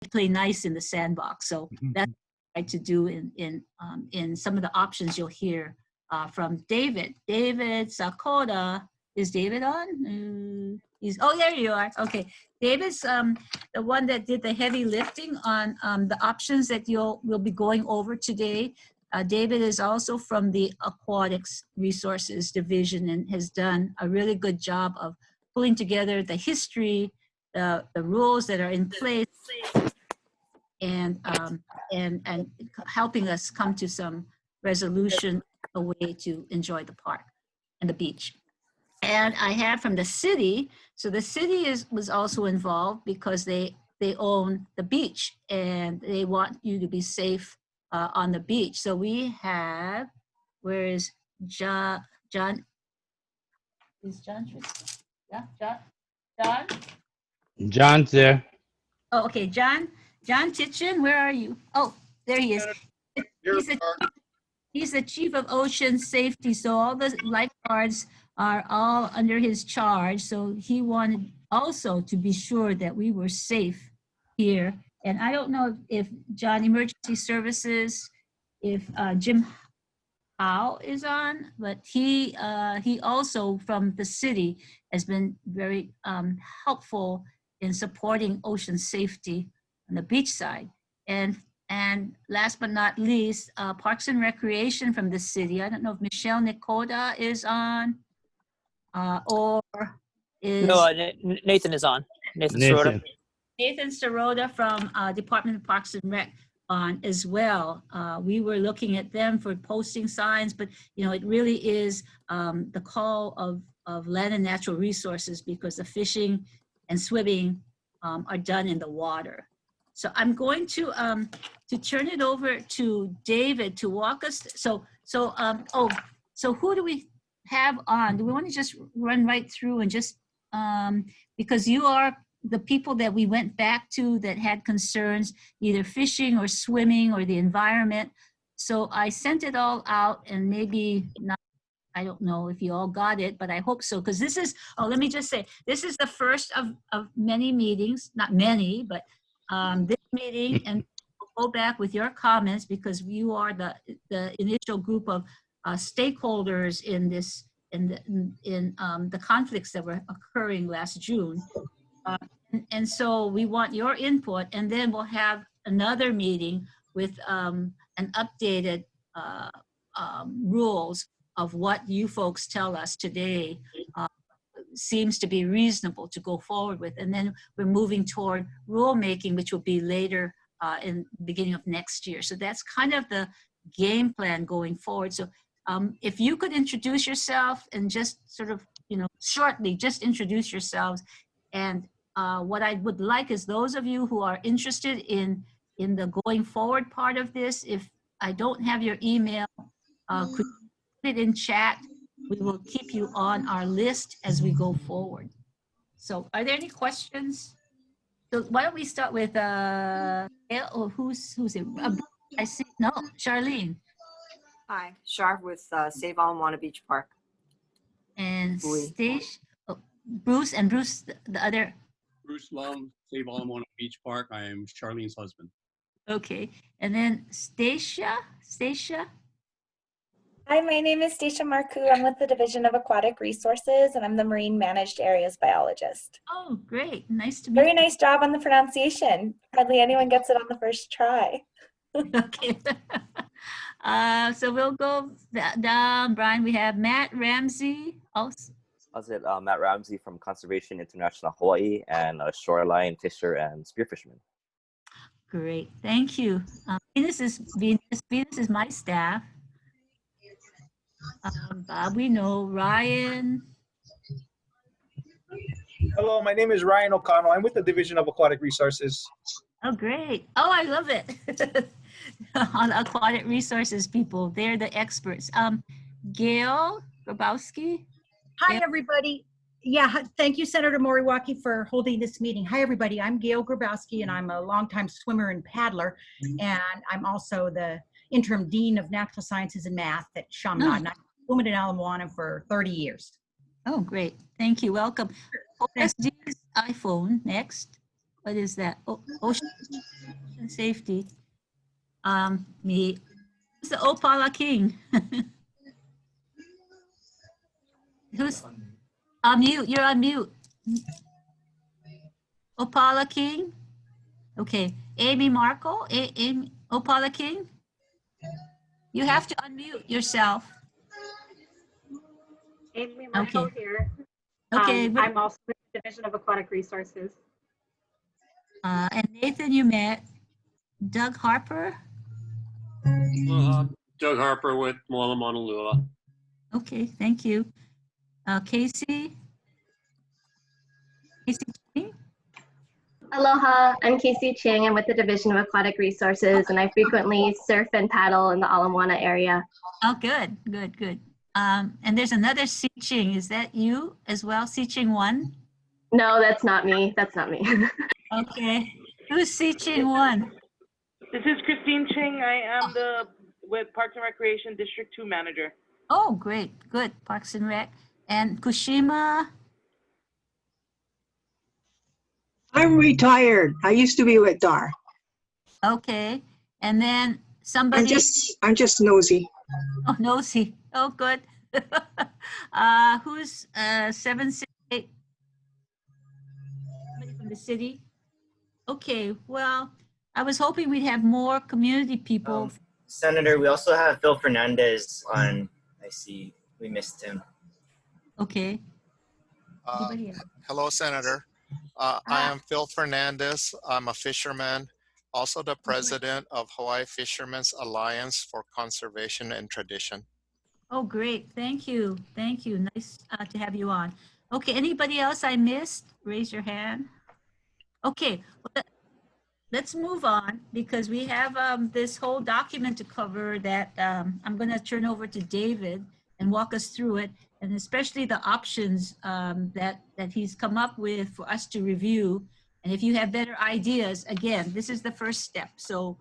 play nice in the sandbox. So that's what I like to do in some of the options you'll hear from David. David Sakota. Is David on? Oh, there you are. Okay. David's the one that did the heavy lifting on the options that we'll be going over today. David is also from the Aquatics Resources Division and has done a really good job of pulling together the history, the rules that are in place, and helping us come to some resolution, a way to enjoy the park and the beach. And I had from the city, so the city was also involved because they own the beach and they want you to be safe on the beach. So we have, where is John? Is John? Yeah, John? John's there. Oh, okay, John Titchen, where are you? Oh, there he is. He's the chief of ocean safety. So all the lifeguards are all under his charge. So he wanted also to be sure that we were safe here. And I don't know if John Emergency Services, if Jim Howe is on, but he also from the city has been very helpful in supporting ocean safety on the beach side. And last but not least, Parks and Recreation from the city. I don't know if Michelle Nicoda is on or is... No, Nathan is on. Nathan Sirota. Nathan Sirota from Department of Parks and Rec on as well. We were looking at them for posting signs, but you know, it really is the call of Land and Natural Resources because the fishing and swimming are done in the water. So I'm going to turn it over to David to walk us. So who do we have on? Do we want to just run right through and just because you are the people that we went back to that had concerns, either fishing or swimming or the environment. So I sent it all out and maybe not, I don't know if you all got it, but I hope so. Because this is, let me just say, this is the first of many meetings, not many, but this meeting, and we'll go back with your comments because you are the initial group of stakeholders in this, in the conflicts that were occurring last June. And so we want your input, and then we'll have another meeting with an updated rules of what you folks tell us today seems to be reasonable to go forward with. And then we're moving toward rulemaking, which will be later in the beginning of next year. So that's kind of the game plan going forward. So if you could introduce yourself and just sort of, you know, shortly, just introduce yourselves. And what I would like is those of you who are interested in the going forward part of this, if I don't have your email, could you put it in chat? We will keep you on our list as we go forward. So are there any questions? So why don't we start with, who's it? I see, no, Charlene. Hi, Char with Save Ala Moana Beach Park. And Stace, Bruce, and Bruce, the other. Bruce Lum, Save Ala Moana Beach Park. I am Charlene's husband. Okay, and then Stacia. Hi, my name is Stacia Marcoux. I'm with the Division of Aquatic Resources, and I'm the Marine Managed Areas Biologist. Oh, great. Nice to meet you. Very nice job on the pronunciation. Hardly anyone gets it on the first try. Okay. So we'll go down, Brian. We have Matt Ramsey. Also. Matt Ramsey from Conservation International Hawaii and Shoreline Fisher and Spear Fisherman. Great. Thank you. Venus is my staff. Bob, we know. Ryan. Hello, my name is Ryan O'Connell. I'm with the Division of Aquatic Resources. Oh, great. Oh, I love it. On aquatic resources people, they're the experts. Gail Grabowski. Hi, everybody. Yeah, thank you, Senator Moriwaki, for holding this meeting. Hi, everybody. I'm Gail Grabowski, and I'm a longtime swimmer and paddler, and I'm also the interim dean of natural sciences and math at Chaminade. And I've been swimming in Ala Moana for 30 years. Oh, great. Thank you. Welcome. OSD's iPhone next. what is that? Ocean safety. Me. Who's the Opala King? Who's on mute? You're on mute. Opala King. Okay, Amy Marco. Amy, Opala King. You have to unmute yourself. Amy Marshall Okay. here. Okay. but- I'm also with the Division of Aquatic Resources. and Nathan, you met. Doug Harper. Doug Harper with Ala Moana. Okay, thank you. Casey. Casey Ching? Aloha, I'm Casey Ching. I'm with the Division of Aquatic Resources, and I frequently surf and paddle in the Ala Moana area. Oh, good, good, good. And there's another Si Ching. Is that you as well, Si Ching 1? No, that's not me. That's not me. Okay. Who's Si Ching 1? This is Christine Ching. I am with Parks and Recreation District 2 manager. Oh, great, good. Parks and Rec. And Kushima? I'm retired. I used to be with DAR. Okay. And then somebody. I'm just nosy. Oh, nosy. Oh, good. Who's 768? Somebody from the city? Okay, well, I was hoping we'd have more community people. Senator, we also have Phil Fernandez on. I see we missed him. Okay. Anybody else? Hello, Senator. I am Phil Fernandez. I'm a fisherman, also the president of Hawaii Fishermen's Alliance for Conservation and Tradition. Oh, great. Thank you. Thank you. Nice to have you on. Okay, anybody else I missed? Raise your hand. Okay, well, let's move on because we have this whole document to cover that I'm going to turn over to David and walk us through it, and especially the options that he's come up with for us to review. And if you have better ideas, again, this is the first step. So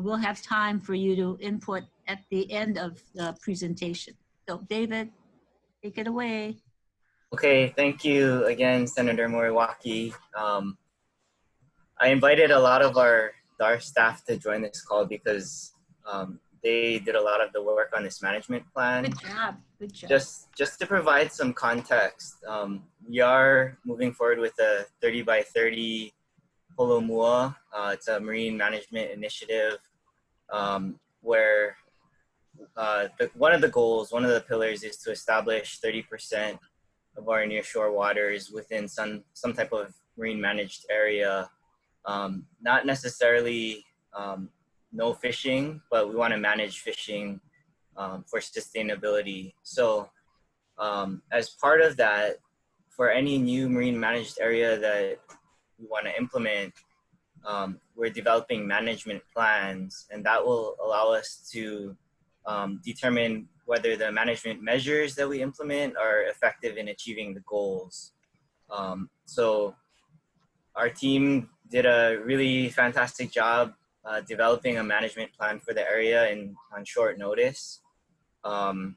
we'll have time for you to input at the end of the presentation. So David, take it away. Okay, thank you again, Senator Moriwaki. I invited a lot of our DAR staff to join this call because they did a lot of the work on this management plan. Good job. Good job. Just to provide some context, we are moving forward with a 30 by 30 Holomua. It's a marine management initiative where one of the goals, one of the pillars is to establish 30% of our nearshore waters within some type of marine managed area. Not necessarily no fishing, but we want to manage fishing for sustainability. So as part of that, for any new marine managed area that we want to implement, we're developing management plans, and that will allow us to determine whether the management measures that we implement are effective in achieving the goals. So our team did a really fantastic job developing a management plan for the area on short notice. And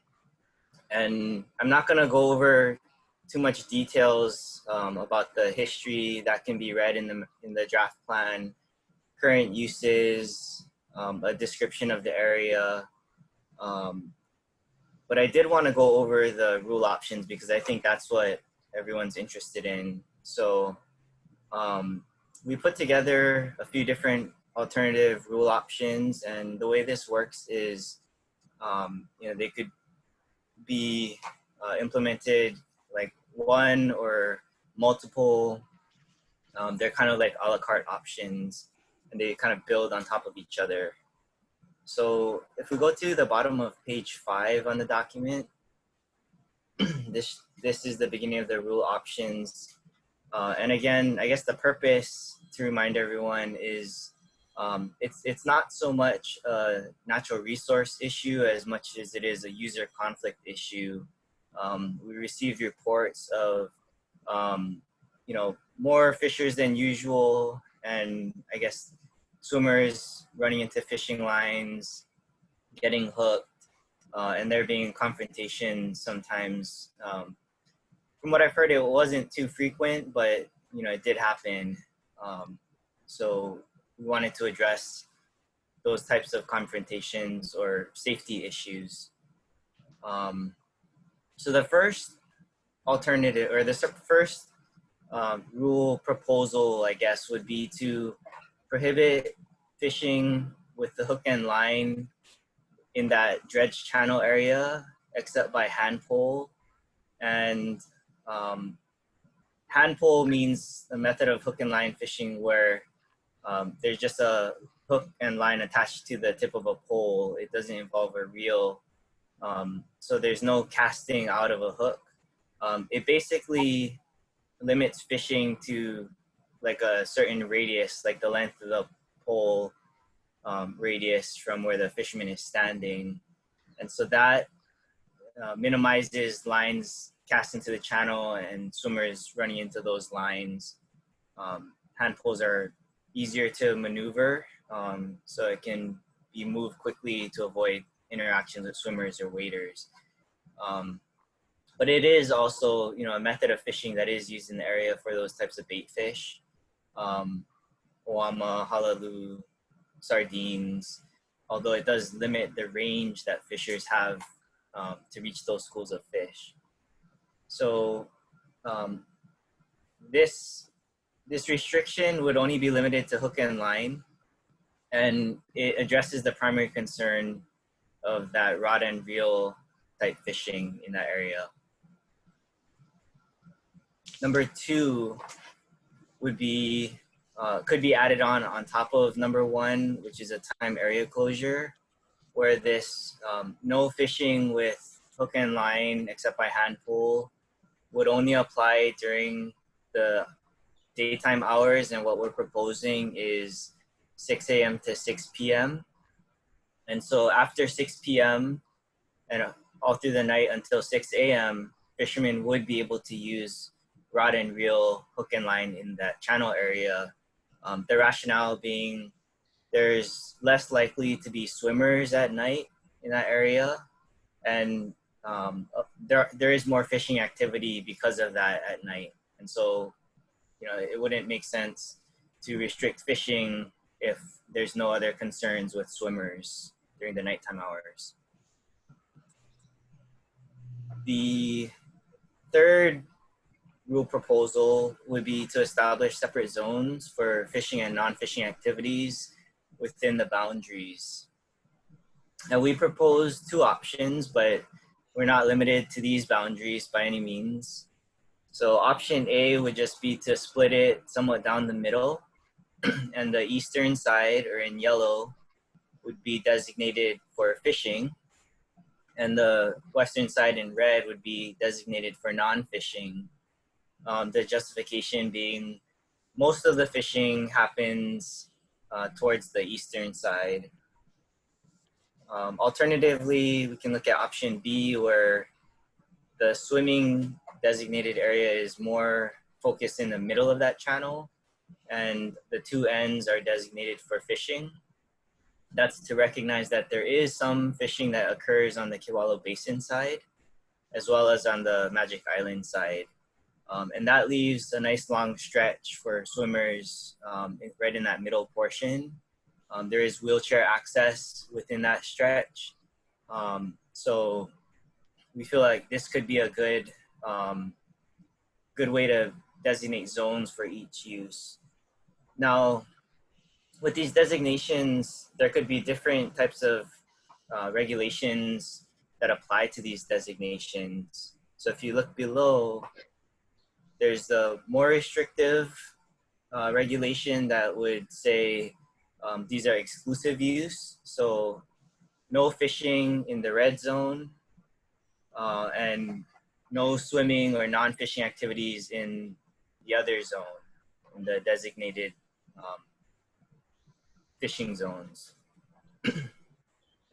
I'm not gonna go over too much details about the history that can be read in the draft plan, current uses, a description of the area. But I did want to go over the rule options because I think that's what everyone's interested in. So we put together a few different alternative rule options, and the way this works is, they could be implemented like one or multiple. They're kind of like a la carte options, and they kind of build on top of each other. So if we go to the bottom of page 5 on the document, this is the beginning of the rule options. And again, I guess the purpose to remind everyone is it's not so much a natural resource issue as much as it is a user conflict issue. We received reports of more fishers than usual, and I guess swimmers running into fishing lines, getting hooked, and there being confrontation sometimes. From what I've heard, it wasn't too frequent, but it did happen. So we wanted to address those types of confrontations or safety issues. So the first alternative, or the first rule proposal, I guess, would be to prohibit fishing with the hook and line in that dredge channel area, except by hand pole. And hand pole means a method of hook and line fishing where there's just a hook and line attached to the tip of a pole. It doesn't involve a reel. So there's no casting out of a hook. It basically limits fishing to like a certain radius, like the length of the pole radius from where the fisherman is standing. And so that minimizes lines cast into the channel and swimmers running into those lines. Hand poles are easier to maneuver, so it can be moved quickly to avoid interactions with swimmers or waders. But it is also, a method of fishing that is used in the area for those types of bait fish. Oama, halalu, sardines, although it does limit the range that fishers have to reach those schools of fish. So this restriction would only be limited to hook and line, and it addresses the primary concern of that rod and reel type fishing in that area. Number 2 would be, could be added on top of number 1, which is a time area closure, where this no fishing with hook and line except by hand pole would only apply during the daytime hours, and what we're proposing is 6 a.m. to 6 p.m. And so after 6 p.m. and all through the night until 6 a.m., fishermen would be able to use rod and reel, hook and line in that channel area. The rationale being there's less likely to be swimmers at night in that area, and there is more fishing activity because of that at night. And so, it wouldn't make sense to restrict fishing if there's no other concerns with swimmers during the nighttime hours. The third rule proposal would be to establish separate zones for fishing and non-fishing activities within the boundaries. And we proposed 2 options, but we're not limited to these boundaries by any means. So option A would just be to split it somewhat down the middle, and the eastern side, or in yellow, would be designated for fishing, and the western side in red would be designated for non-fishing. The justification being most of the fishing happens towards the eastern side. Alternatively, we can look at option B, where the swimming designated area is more focused in the middle of that channel, and the 2 ends are designated for fishing. That's to recognize that there is some fishing that occurs on the Kewalo Basin side, as well as on the Magic Island side. And that leaves a nice long stretch for swimmers right in that middle portion. There is wheelchair access within that stretch. So we feel like this could be a good way to designate zones for each use. Now, with these designations, there could be different types of regulations that apply to these designations. So if you look below, there's the more restrictive regulation that would say these are exclusive use. So no fishing in the red zone, and no swimming or non-fishing activities in the other zone, in the designated fishing zones.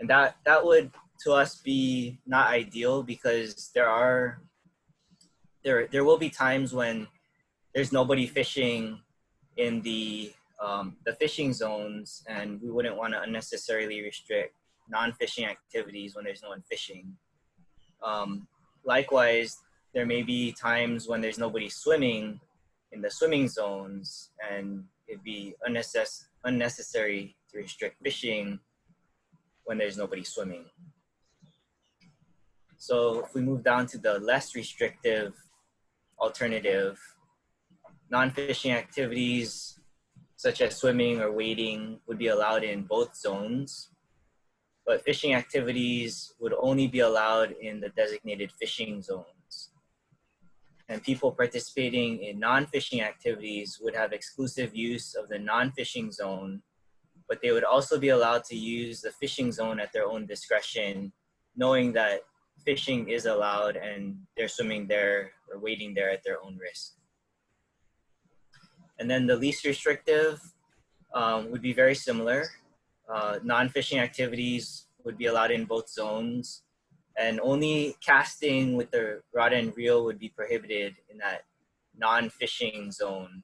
And that would, to us, be not ideal, because there will be times when there's nobody fishing in the fishing zones, and we wouldn't want to unnecessarily restrict non-fishing activities when there's no one fishing. Likewise, there may be times when there's nobody swimming in the swimming zones, and it'd be unnecessary to restrict fishing when there's nobody swimming. So if we move down to the less restrictive alternative, non-fishing activities such as swimming or wading would be allowed in both zones, but fishing activities would only be allowed in the designated fishing zones. And people participating in non-fishing activities would have exclusive use of the non-fishing zone, but they would also be allowed to use the fishing zone at their own discretion, knowing that fishing is allowed and they're swimming there or wading there at their own risk. And then the least restrictive would be very similar. Non-fishing activities would be allowed in both zones, and only casting with the rod and reel would be prohibited in that non-fishing zone.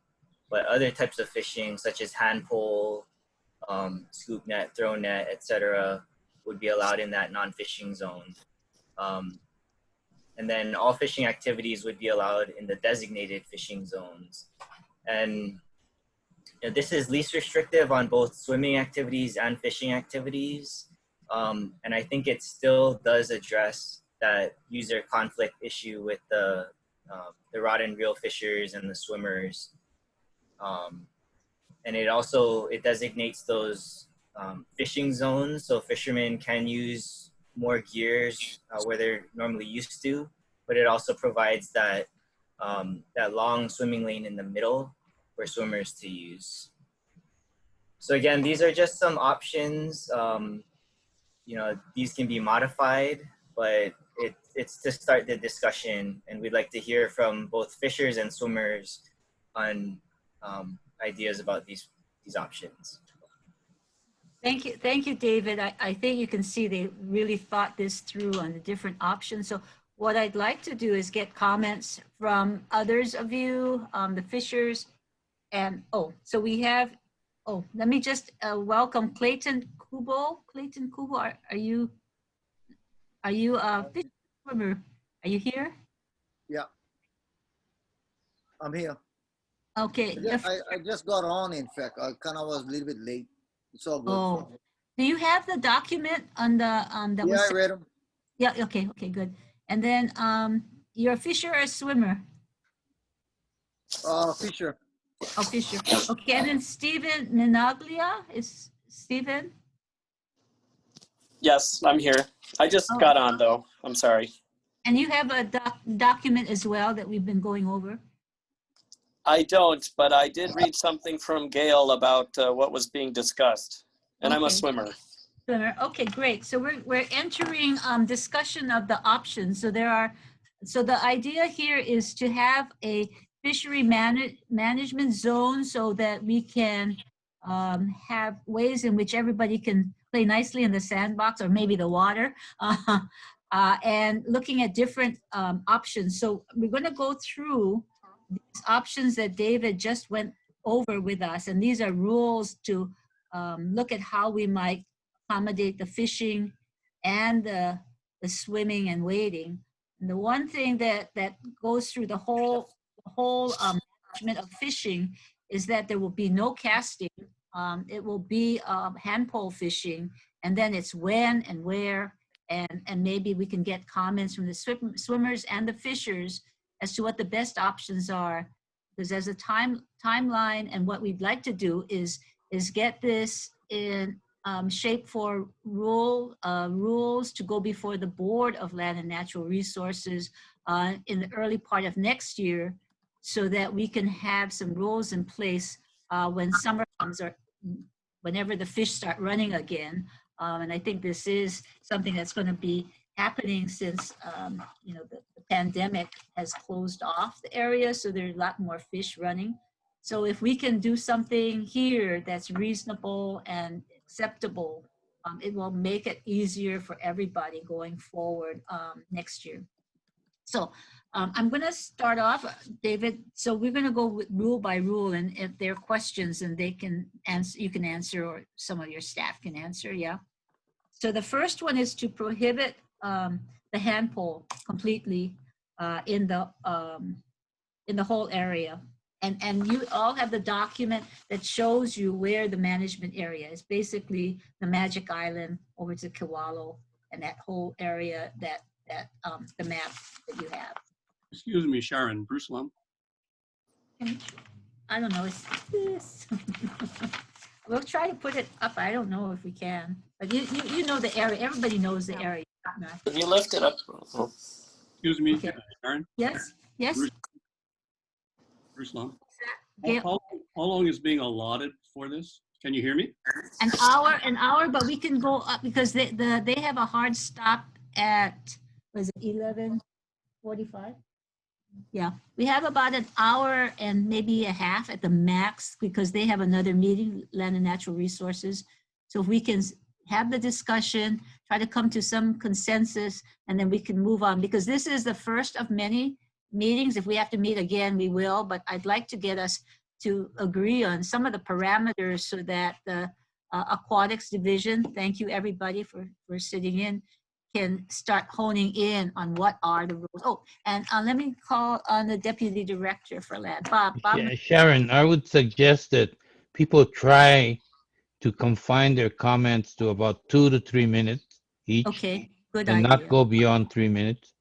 But other types of fishing, such as hand pole, scoop net, throw net, etc., would be allowed in that non-fishing zone. And then all fishing activities would be allowed in the designated fishing zones. And this is least restrictive on both swimming activities and fishing activities. And I think it still does address that user conflict issue with the rod and reel fishers and the swimmers. And it designates those fishing zones, so fishermen can use more gears where they're normally used to, but it also provides that that long swimming lane in the middle for swimmers to use. So again, these are just some options. These can be modified, but it's to start the discussion, and we'd like to hear from both fishers and swimmers on ideas about these options. Thank you, David. I think you can see they really thought this through on the different options. So what I'd like to do is get comments from others of you, the fishers, and so we have. Let me just welcome Clayton Kubo. Clayton Kubo, are you a fish swimmer? Are you here? Yeah, I'm here. Okay. I just got on, in fact. I kind of was a little bit late. It's all good. Do you have the document on the that was? Yeah, I read them. Yeah. Okay. Good. And then you're a fisher or a swimmer? Fisher. Oh, fisher. Okay. And then Stephen Minaglia is Stephen. Yes, I'm here. I just got on though. I'm sorry. And you have a document as well that we've been going over? I don't, but I did read something from Gail about what was being discussed, and I'm a swimmer. Swimmer. Okay, great. So we're entering discussion of the options. So the idea here is to have a fishery management zone so that we can have ways in which everybody can play nicely in the sandbox or maybe the water, and looking at different options. So we're going to go through these options that David just went over with us, and these are rules to look at how we might accommodate the fishing and the swimming and wading. And the one thing that goes through the whole management of fishing is that there will be no casting. It will be hand pole fishing, and then it's when and where, and maybe we can get comments from the swimmers and the fishers as to what the best options are. Because as a timeline, and what we'd like to do is get this in shape for rules to go before the Board of Land and Natural Resources in the early part of next year, so that we can have some rules in place when summer comes or whenever the fish start running again. And I think this is something that's going to be happening since the pandemic has closed off the area, so there's a lot more fish running. So if we can do something here that's reasonable and acceptable, it will make it easier for everybody going forward next year. So I'm going to start off, David. So we're going to go with rule by rule, and if there are questions, and they can answer, you can answer, or some of your staff can answer. Yeah. So the first one is to prohibit the hand pole completely in the whole area, And you all have the document that shows you where the management area is. Basically the Magic Island over to Kewalo and that whole area that the map that you have. Excuse me, Sharon, Bruce Lum. I don't know, it's this. We'll try to put it up. I don't know if we can, but you know the area. Everybody knows the area. Can you lift it up? Excuse me, Okay. Sharon. Yes, yes. Bruce Lum. Gail? How long is being allotted for this? Can you hear me? An hour, but we can go up because they have a hard stop at, was it 11:45? Yeah, we have about an hour and maybe a half at the max because they have another meeting, Land and Natural Resources. So if we can have the discussion, try to come to some consensus, and then we can move on because this is the first of many meetings. If we have to meet again, we will, but I'd like to get us to agree on some of the parameters so that the Aquatics Division, thank you everybody for sitting in, can start honing in on what are the rules. Oh, and let me call on the Deputy Director for Land, Bob. Yeah, Sharon, I would suggest that people try to confine their comments to about 2 to 3 minutes each. Okay, good and idea. not go beyond 3 minutes.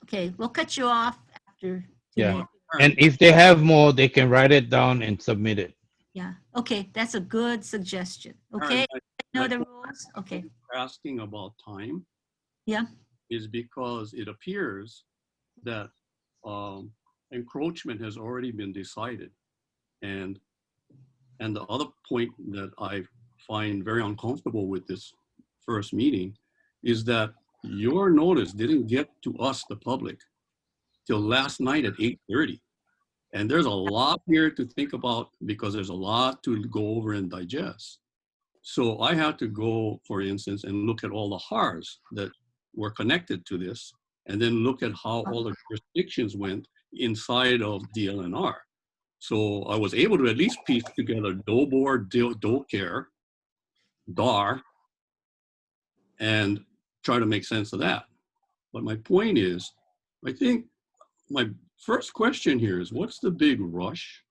Okay, we'll cut you off after 2 Yeah. minutes. And if they have more, they can write it down and submit it. Yeah, okay, that's a good suggestion. Okay, know the rules? Okay, Asking about time yeah. is because it appears that encroachment has already been decided. And the other point that I find very uncomfortable with this first meeting is that your notice didn't get to us, the public, till last night at 8:30. And there's a lot here to think about because there's a lot to go over and digest. So I had to go, for instance, and look at all the HARs that were connected to this, and then look at how all the jurisdictions went inside of DLNR. So I was able to at least piece together DOBOR, DOCARE, DAR, and try to make sense of that. But my point is, I think my first question here is, what's the big rush?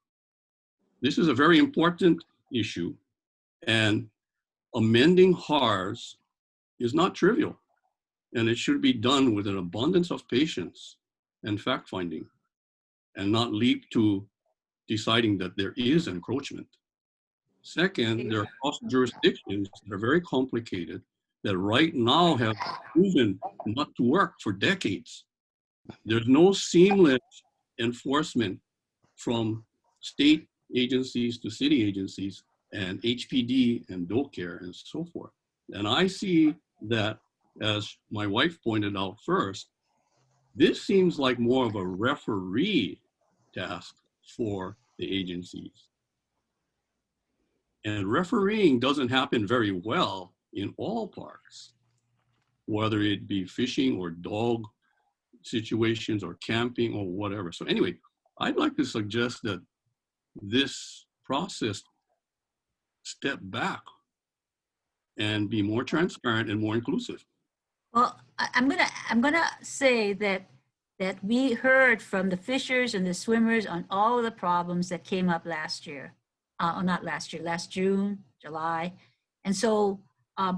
This is a very important issue, and amending HARs is not trivial, and it should be done with an abundance of patience and fact-finding, and not leap to deciding that there is encroachment. Second, there are cross jurisdictions that are very complicated that right now have proven not to work for decades. There's no seamless enforcement from state agencies to city agencies and HPD and DOCARE and so forth. And I see that, as my wife pointed out first, this seems like more of a referee task for the agencies. And refereeing doesn't happen very well in all parks, whether it be fishing or dog situations or camping or whatever. So anyway, I'd like to suggest that this process step back and be more transparent and more inclusive. Well, I'm gonna say that we heard from the fishers and the swimmers on all of the problems that came up last year. Not last year, last June, July. And so,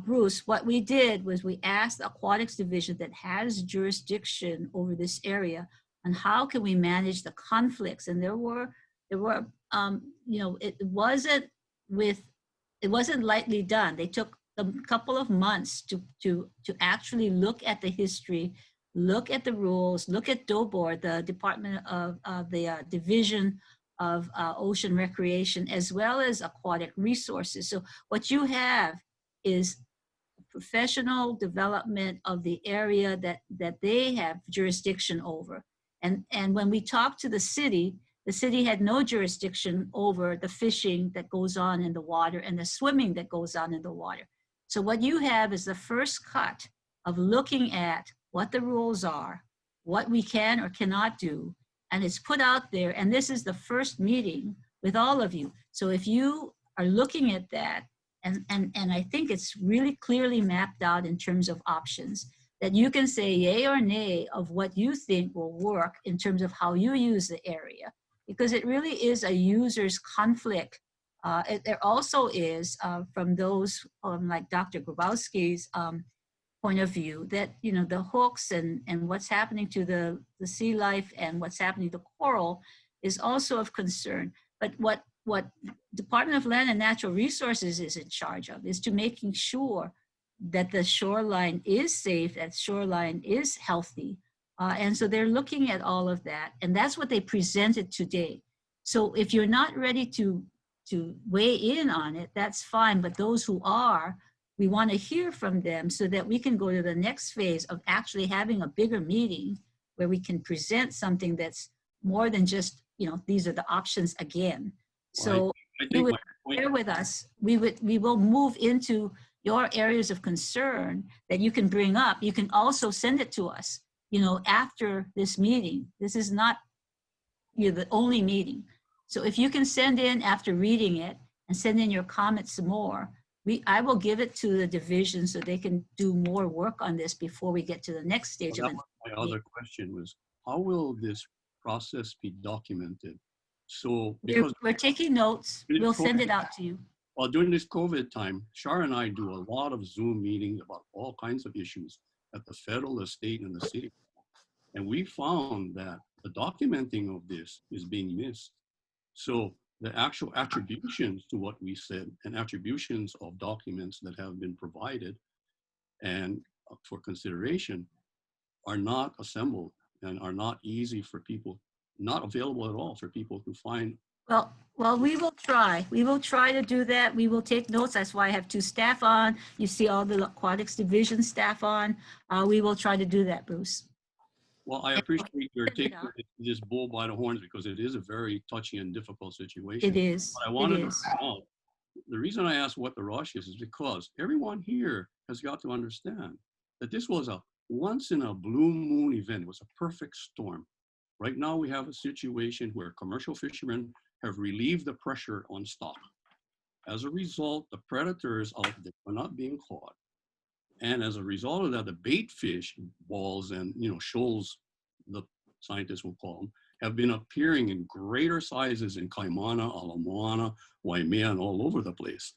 Bruce, what we did was we asked the Aquatics Division that has jurisdiction over this area on how can we manage the conflicts. And there were you know, it wasn't lightly done. They took a couple of months to actually look at the history, look at the rules, look at DOBOR, the Department of the Division of Ocean Recreation, as well as aquatic resources. So what you have is professional development of the area that they have jurisdiction over. And when we talked to the city had no jurisdiction over the fishing that goes on in the water and the swimming that goes on in the water. So what you have is the first cut of looking at what the rules are, what we can or cannot do, and it's put out there. And this is the first meeting with all of you. So if you are looking at that, and I think it's really clearly mapped out in terms of options, that you can say yay or nay of what you think will work in terms of how you use the area. because it really is a user's conflict. There also is from those like Dr. Grabowski's point of view that, you know, the hooks and what's happening to the sea life and what's happening to coral is also of concern. But what Department of Land and Natural Resources is in charge of is to making sure that the shoreline is safe, that shoreline is healthy. And so they're looking at all of that. And that's what they presented today. So if you're not ready to weigh in on it, that's fine. But those who are, we want to hear from them so that we can go to the next phase of actually having a bigger meeting where we can present something that's more than just, you know, these are the options again. So you would bear with us. We will move into your areas of concern that you can bring up. You can also send it to us, you know, after this meeting. This is not, you know, the only meeting. So if you can send in after reading it and send in your comments some more, I will give it to the division so they can do more work on this before we get to the next stage of it. My other question was, how will this process be documented? So because we're taking notes, we'll send it out to you. Well, during this COVID time, Shar and I do a lot of Zoom meetings about all kinds of issues at the federal, the state, and the city. And we found that the documenting of this is being missed. So the actual attributions to what we said and attributions of documents that have been provided and for consideration are not assembled and are not easy for people, not available at all for people to find. Well, we will try. We will try to do that. We will take notes. That's why I have 2 staff on. You see all the aquatics division staff on. We will try to do that, Bruce. Well, I appreciate your taking this bull by the horns because it is a very touchy and difficult situation. It is. But I wanted to know, the reason I asked what the rush is because everyone here has got to understand that this was a once in a blue moon event. It was a perfect storm. Right now we have a situation where commercial fishermen have relieved the pressure on stock. As a result, the predators are not being caught. And as a result of that, the bait fish, balls and, you know, shoals, the scientists will call them, have been appearing in greater sizes in Kaimana, Ala Moana, Waimea, and all over the place.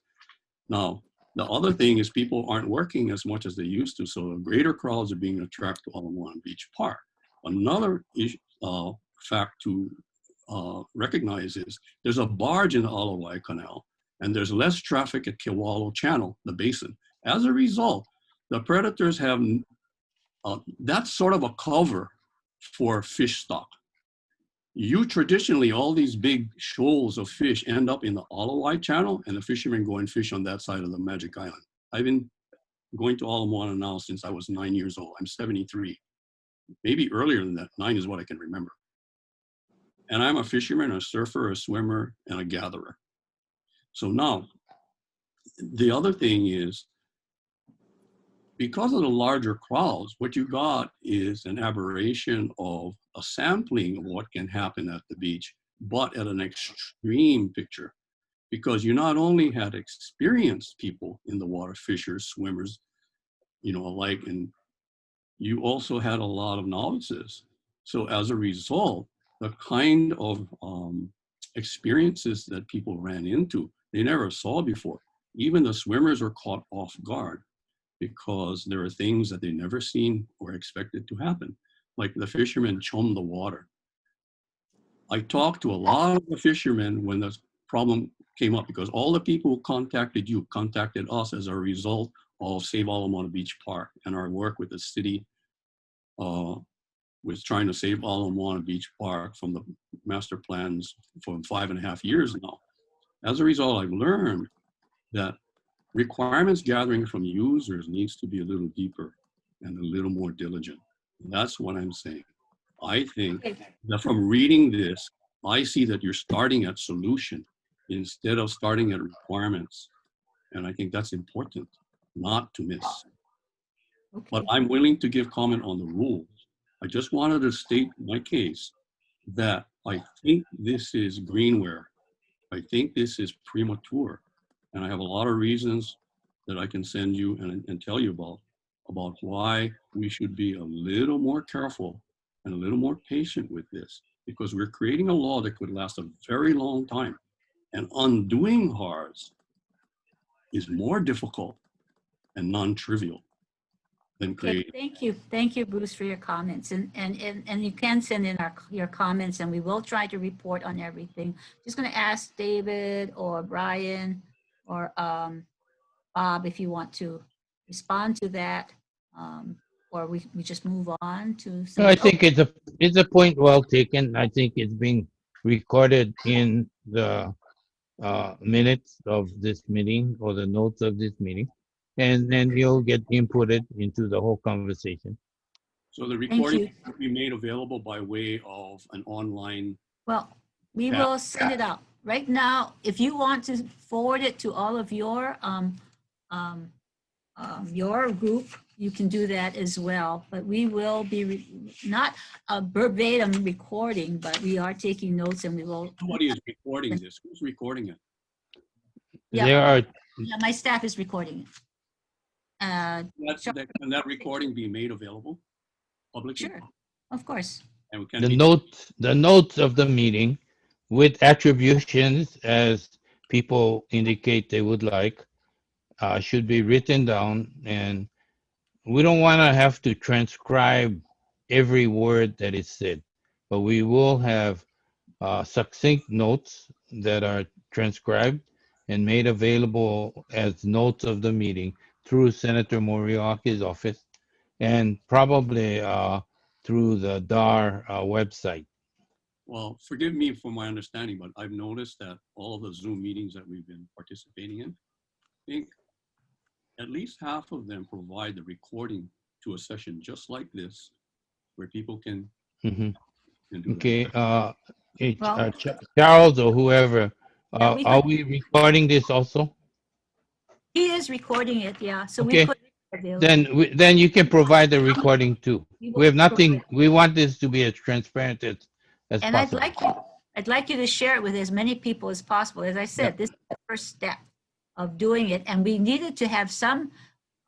Now, the other thing is people aren't working as much as they used to, so greater crowds are being attracted to Ala Moana Beach Park. Another fact to recognize is there's a barge in the Alawai Canal, and there's less traffic at Kewalo Channel, the basin. As a result, the predators have, that's sort of a cover for fish stock. You traditionally, all these big shoals of fish end up in the Alawai Channel and the fishermen go and fish on that side of the Magic Island. I've been going to Ala Moana now since I was 9 years old. I'm 73, maybe earlier than that. 9 is what I can remember. And I'm a fisherman, a surfer, a swimmer, and a gatherer. So now, the other thing is, because of the larger crowds, what you got is an aberration of a sampling of what can happen at the beach, but at an extreme picture. Because you not only had experienced people in the water, fishers, swimmers, you know, alike, and you also had a lot of novices. So as a result, the kind of experiences that people ran into, they never saw before. Even the swimmers were caught off guard, because there are things that they never seen or expected to happen. Like the fishermen chum the water. I talked to a lot of the fishermen when the problem came up, because all the people who contacted you contacted us as a result of Save Ala Moana Beach Park and our work with the city was trying to save Ala Moana Beach Park from the master plans for 5.5 years now. As a result, I've learned that requirements gathering from users needs to be a little deeper and a little more diligent. That's what I'm saying. I think that from reading this, I see that you're starting at solution instead of starting at requirements. And I think that's important not to miss. Okay. But I'm willing to give comment on the rules. I just wanted to state my case that I think this is greenware. I think this is premature. And I have a lot of reasons that I can send you and tell you about why we should be a little more careful and a little more patient with this. because we're creating a law that could last a very long time. And undoing HARS is more difficult and non-trivial than Okay, creating. thank you, Bruce, for your comments. And you can send in your comments and we will try to report on everything. Just gonna ask David or Brian or Bob if you want to respond to that. Or we just move on to some. No, I think it's a point well taken. I think it's being recorded in the minutes of this meeting or the notes of this meeting, and then you'll get inputted into the whole conversation. So the recording will be made available by way of an online. Well, we will send it out. Right now, if you want to forward it to all of your group, you can do that as well. But we will be not a verbatim recording, but we are taking notes and we will. Somebody is recording this. Who's recording it? Yeah, my staff is recording it. Can that recording be made available publicly? Sure, of course. And The notes of the meeting with attributions as people indicate they would like should be written down, and we don't want to have to transcribe every word that is said, but we will have succinct notes that are transcribed and made available as notes of the meeting through Senator Moriwaki's office and probably through the DAR website. Well, forgive me for my understanding, but I've noticed that all the Zoom meetings that we've been participating in, I think at least half of them provide the recording to a session just like this, where people can, can do Okay, that. Charles or whoever, are we recording this also? He is recording it, yeah. So Okay, we put it available. then you can provide the recording too. We have nothing. We want this to be as transparent as And possible. I'd like you to share it with as many people as possible. As I said, this is the first step of doing it, and we needed to have some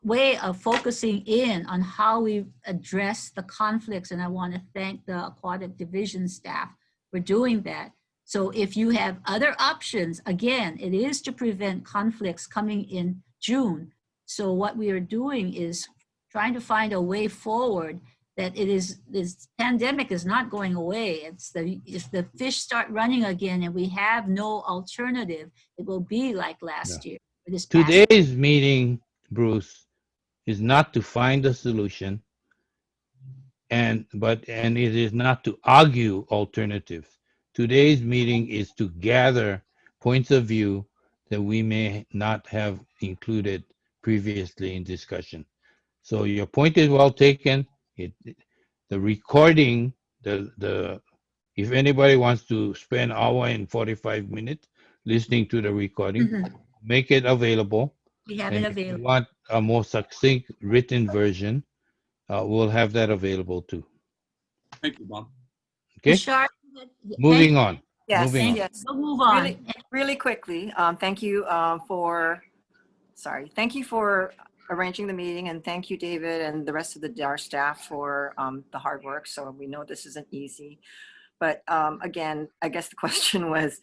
way of focusing in on how we address the conflicts. And I want to thank the Aquatic Division staff for doing that. So if you have other options, again, it is to prevent conflicts coming in June. So what we are doing is trying to find a way forward that this pandemic is not going away. If the fish start running again and we have no alternative, it will be like last year. Today's meeting, Bruce, is not to find a solution, and it is not to argue alternatives. Today's meeting is to gather points of view that we may not have included previously in discussion. So your point is well taken. The recording, if anybody wants to spend an hour and 45 minutes listening to the recording, make it available. We have And it if you available. want a more succinct written version, we'll have that available too. Thank you, Bob. Okay. Moving on. Yes, Moving on. yes. We'll move on. Really quickly, thank you thank you for arranging the meeting, and thank you, David, and the rest of the DAR staff for the hard work. So we know this isn't easy, but again, I guess the question was,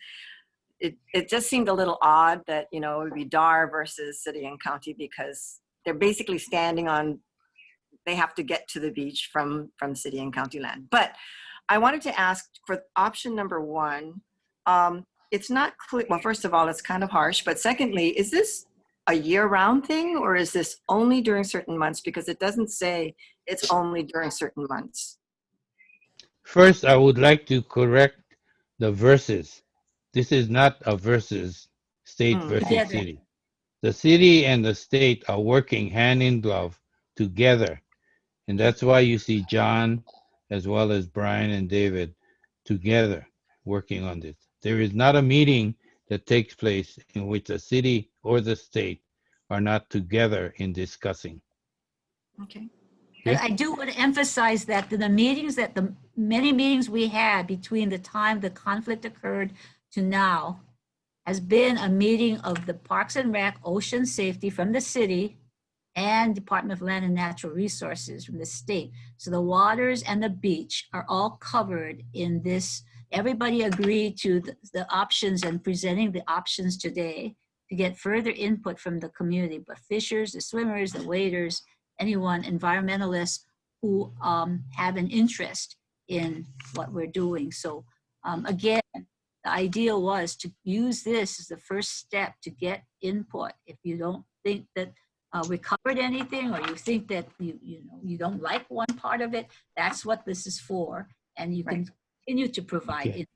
it just seemed a little odd that, it would be DAR versus city and county, because they're basically standing on, they have to get to the beach from city and county land. But I wanted to ask for option number one, it's not clear, well, first of all, it's kind of harsh, but secondly, is this a year-round thing, or is this only during certain months? Because it doesn't say it's only during certain months. First, I would like to correct the verses. This is not a versus, state versus city. The city and the state are working hand in glove together. And that's why you see John, as well as Brian and David, together working on this. There is not a meeting that takes place in which the city or the state are not together in discussing. Okay. And I do want to emphasize that the many meetings we had between the time the conflict occurred to now has been a meeting of the Parks and Rec, Ocean Safety from the city, and Department of Land and Natural Resources from the state. So the waters and the beach are all covered in this everybody agreed to the options and presenting the options today to get further input from the community, but fishers, the swimmers, the waders, anyone, environmentalists who have an interest in what we're doing. So again, the idea was to use this as the first step to get input. If you don't think that we covered anything, or you think that you don't like one part of it, that's what this is for, and you can continue to provide Okay. it.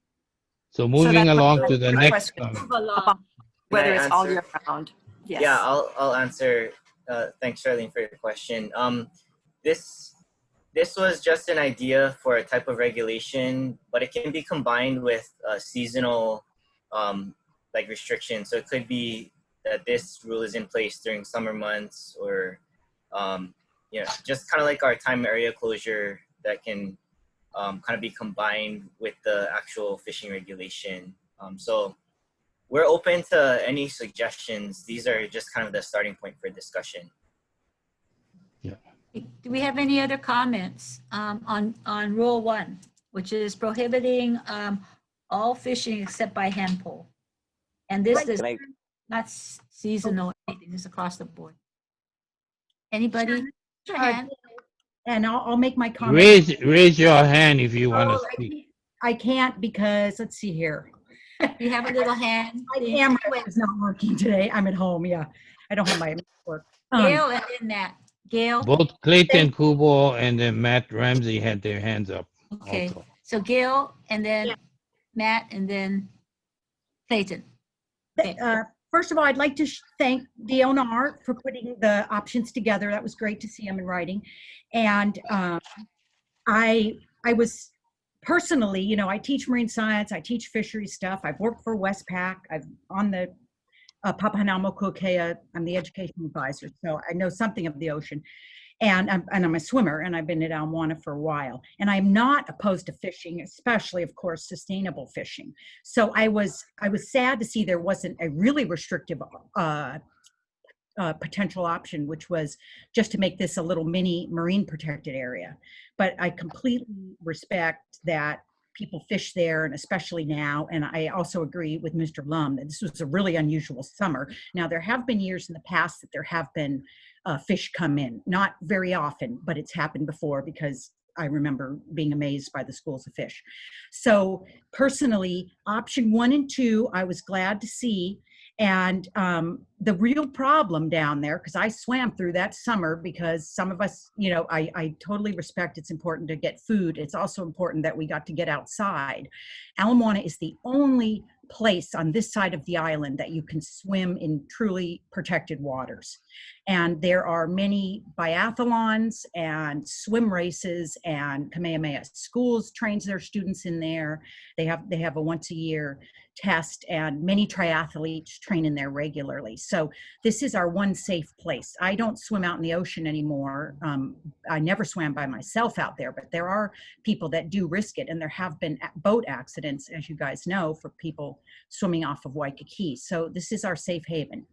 So moving along to the my next question comment. about whether it's all year round. Yes. Yeah, I'll answer. Thanks, Charlene, for your question. This was just an idea for a type of regulation, but it can be combined with seasonal like restrictions. So it could be that this rule is in place during summer months, or just kind of like our time area closure that can kind of be combined with the actual fishing regulation. So we're open to any suggestions. These are just kind of the starting point for discussion. Do we have any other comments on rule 1, which is prohibiting all fishing except by hand pole? And this is not seasonal, anything, it's across the board. Anybody? Raise your hand. And I'll make my comment. Raise your hand if you want to speak. I can't because, let's see here. You have a little hand. My camera is not working today. I'm at home, yeah. I don't have my work. Gail and then Matt. Gail? Both Clayton Kubo and then Matt Ramsey had their hands up. Okay, also. so Gail and then Matt and then Clayton. Okay. First of all, I'd like to thank DNR for putting the options together. That was great to see them in writing. And I was personally, I teach marine science, I teach fishery stuff. I've worked for Westpac. I'm on the Papahanaumokuakea. I'm the education advisor, so I know something of the ocean. And I'm a swimmer, and I've been at Ala Moana for a while. And I'm not opposed to fishing, especially, of course, sustainable fishing. So I was sad to see there wasn't a really restrictive potential option, which was just to make this a little mini marine protected area. But I completely respect that people fish there, and especially now. And I also agree with Mr. Lum that this was a really unusual summer. Now, there have been years in the past that there have been fish come in, not very often, but it's happened before, because I remember being amazed by the schools of fish. So personally, option 1 and 2, I was glad to see. And the real problem down there, because I swam through that summer, because some of us, I totally respect it's important to get food. It's also important that we got to get outside. Ala Moana is the only place on this side of the island that you can swim in truly protected waters. And there are many biathlons and swim races, and Kamehameha Schools trains their students in there. They have a once a year test, and many triathletes train in there regularly. So this is our one safe place. I don't swim out in the ocean anymore. I never swam by myself out there, but there are people that do risk it. And there have been boat accidents, as you guys know, for people swimming off of Waikiki. So this is our safe haven.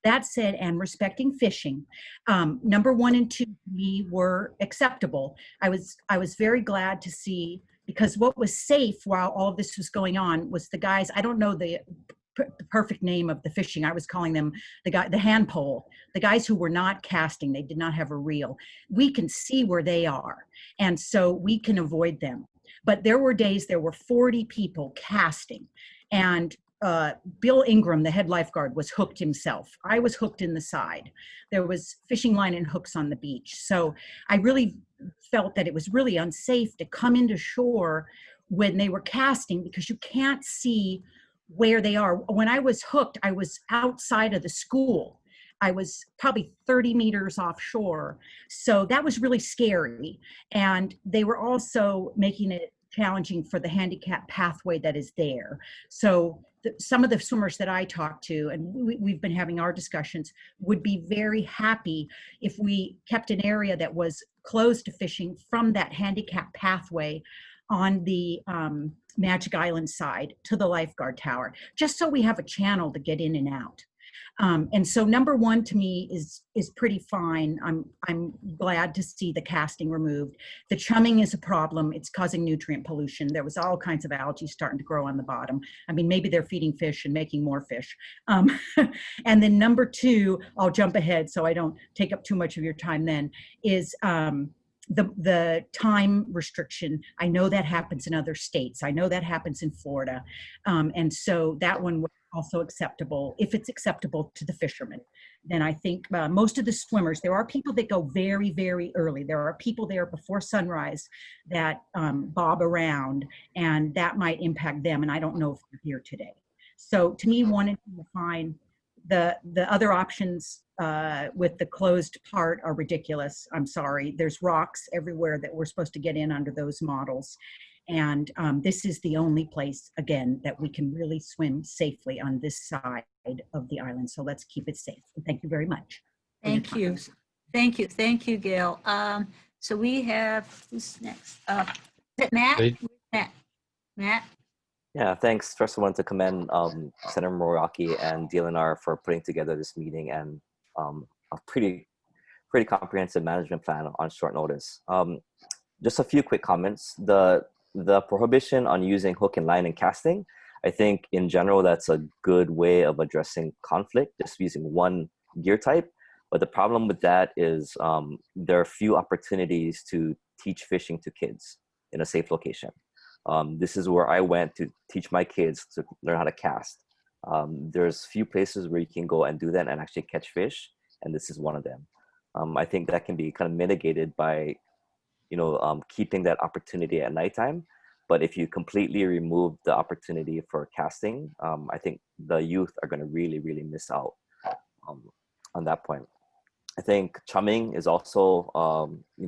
That said, and respecting fishing, number 1 and 2 we were acceptable. I was very glad to see, because what was safe while all of this was going on was the guys, I don't know the perfect name of the fishing. I was calling them the hand pole, the guys who were not casting. They did not have a reel. We can see where they are, and so we can avoid them. But there were days there were 40 people casting, and Bill Ingram, the head lifeguard, was hooked himself. I was hooked in the side. There was fishing line and hooks on the beach. So I really felt that it was really unsafe to come into shore when they were casting, because you can't see where they are. When I was hooked, I was outside of the school. I was probably 30 meters offshore. So that was really scary. And they were also making it challenging for the handicap pathway that is there. So some of the swimmers that I talked to, and we've been having our discussions, would be very happy if we kept an area that was closed to fishing from that handicap pathway on the Magic Island side to the lifeguard tower, just so we have a channel to get in and out. And so number one to me is pretty fine. I'm glad to see the casting removed. The chumming is a problem. It's causing nutrient pollution. There was all kinds of algae starting to grow on the bottom. I mean, maybe they're feeding fish and making more fish. And then number two, I'll jump ahead so I don't take up too much of your time then, is the time restriction. I know that happens in other states. I know that happens in Florida. And so that one was also acceptable. If it's acceptable to the fishermen, then I think most of the swimmers, there are people that go very, very early. There are people there before sunrise that bob around, and that might impact them. And I don't know if they're here today. So to me, wanting to find the other options with the closed part are ridiculous. I'm sorry. There's rocks everywhere that we're supposed to get in under those models. And this is the only place, again, that we can really swim safely on this side of the island. So let's keep it safe. Thank you very much. Thank you. Thank you. Thank you, Gail. So we have, who's next? Is it Matt? Great. Matt? Yeah, thanks. First, I wanted to commend Senator Moriwaki and DLNR for putting together this meeting and a pretty comprehensive management plan on short notice. Just a few quick comments. The prohibition on using hook and line and casting, I think in general, that's a good way of addressing conflict, just using one gear type. But the problem with that is there are few opportunities to teach fishing to kids in a safe location. This is where I went to teach my kids to learn how to cast. There's few places where you can go and do that and actually catch fish, and this is one of them. I think that can be kind of mitigated by keeping that opportunity at nighttime. But if you completely remove the opportunity for casting, I think the youth are going to really, really miss out on that point. I think chumming is also,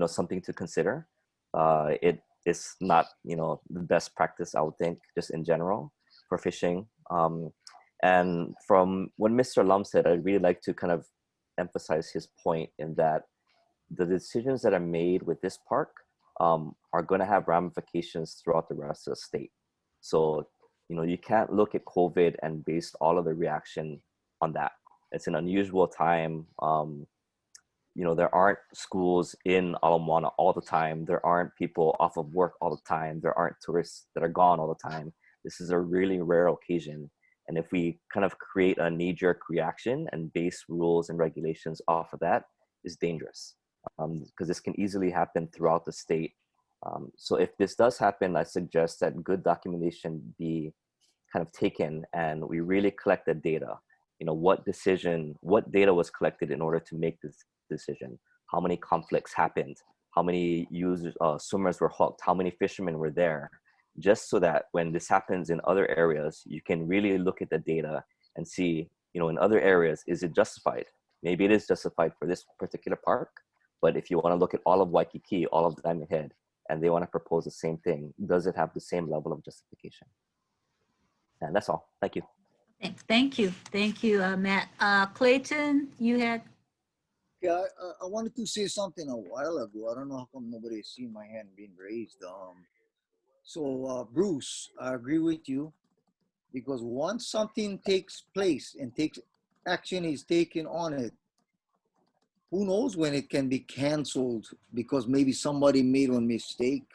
something to consider. It is not, the best practice, I would think, just in general for fishing. And from what Mr. Lum said, I'd really like to kind of emphasize his point in that the decisions that are made with this park are going to have ramifications throughout the rest of the state. So, you can't look at COVID and base all of the reaction on that. It's an unusual time. There aren't schools in Ala Moana all the time. There aren't people off of work all the time. There aren't tourists that are gone all the time. This is a really rare occasion. And if we kind of create a knee-jerk reaction and base rules and regulations off of that, is dangerous. Because this can easily happen throughout the state. So if this does happen, I suggest that good documentation be kind of taken and we really collect the data. What data was collected in order to make this decision? How many conflicts happened? How many swimmers were hooked? How many fishermen were there? Just so that when this happens in other areas, you can really look at the data and see, in other areas, is it justified? Maybe it is justified for this particular park. But if you want to look at all of Waikiki, all of Diamond Head, and they want to propose the same thing, does it have the same level of justification? And that's all. Thank you. Thank you. Thank you, Matt. Clayton, you had? Yeah, I wanted to say something a while ago. I don't know how come nobody's seen my hand being raised. So Bruce, I agree with you, because once something takes place and action is taken on it, who knows when it can be canceled because maybe somebody made a mistake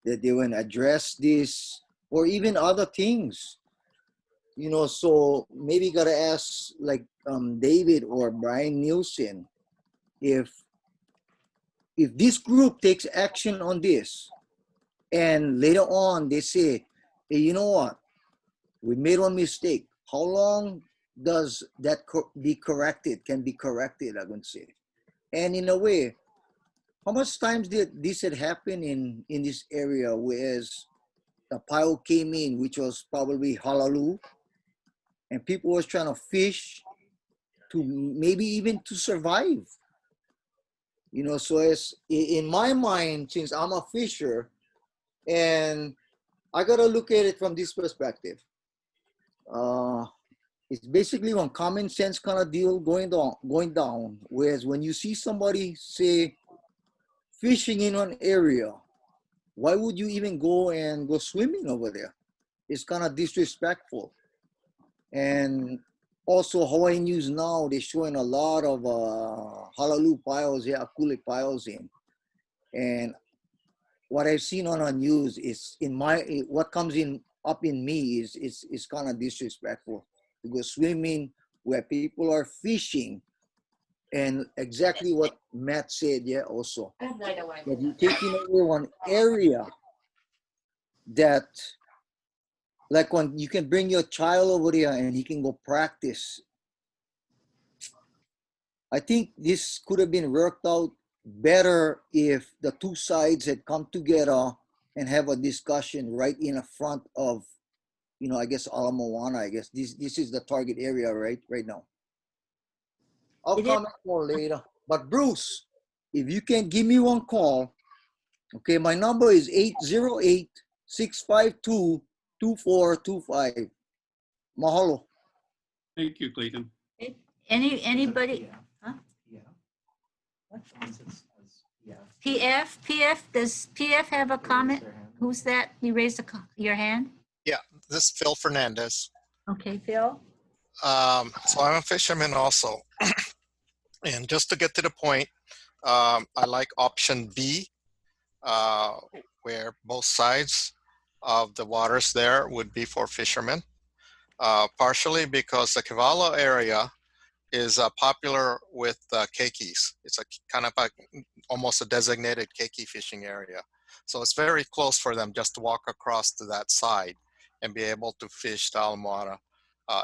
that they won't address this or even other things. So maybe gotta ask like David or Brian Nielsen, if this group takes action on this and later on they say, hey, you know what, we made a mistake, how long does that be corrected, can be corrected, I would say. And in a way, how much times did this had happen in this area, whereas the pile came in, which was probably Halalu, and people was trying to fish to maybe even to survive. So as in my mind, since I'm a fisher, and I gotta look at it from this perspective. It's basically one common sense kind of deal going down. Whereas when you see somebody say fishing in an area, why would you even go swimming over there? It's kind of disrespectful. And also Hawaii News Now, they're showing a lot of halalua piles, yeah, akule piles in. And what I've seen on the news is what comes in up in me is kind of disrespectful to go swimming where people are fishing, and exactly what Matt said, yeah, also that you're taking away one area that, like, when you can bring your child over there and he can go practice. I think this could have been worked out better if the two sides had come together and have a discussion right in the front of, you know, I guess Ala Moana. I guess this is the target area right now. I'll comment more later. But Bruce, if you can give me one call, okay, my number is 808-652-2425. Mahalo. Thank you, Clayton. Anybody? Huh? PF, does PF have a comment? Who's that? You raised your hand? Yeah, this is Phil Fernandez. Okay, Phil. So I'm a fisherman also. And just to get to the point, I like option B, where both sides of the waters there would be for fishermen. Partially because the Kewalo area is popular with keikis. It's a kind of almost a designated keiki fishing area. So it's very close for them just to walk across to that side and be able to fish the Ala Moana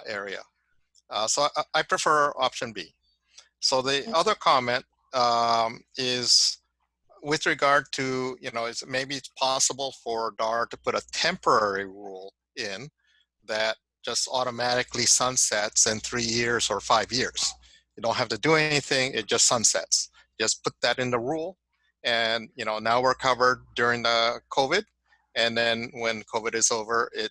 area. So I prefer option B. So the other comment is with regard to, you know, maybe it's possible for DAR to put a temporary rule in that just automatically sunsets in 3 years or 5 years. You don't have to do anything, it just sunsets. Just put that in the rule. And, you know, now we're covered during the COVID. And then when COVID is over, it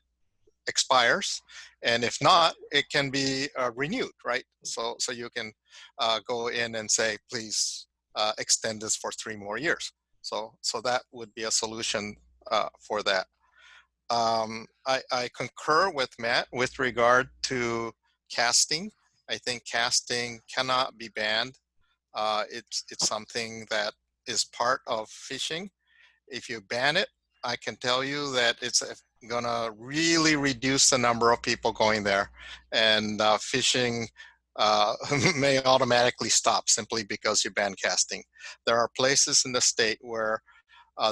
expires. And if not, it can be renewed, right? So you can go in and say, please extend this for 3 more years. So that would be a solution for that. I concur with Matt with regard to casting. I think casting cannot be banned. It's something that is part of fishing. If you ban it, I can tell you that it's gonna really reduce the number of people going there, and fishing may automatically stop simply because you ban casting. There are places in the state where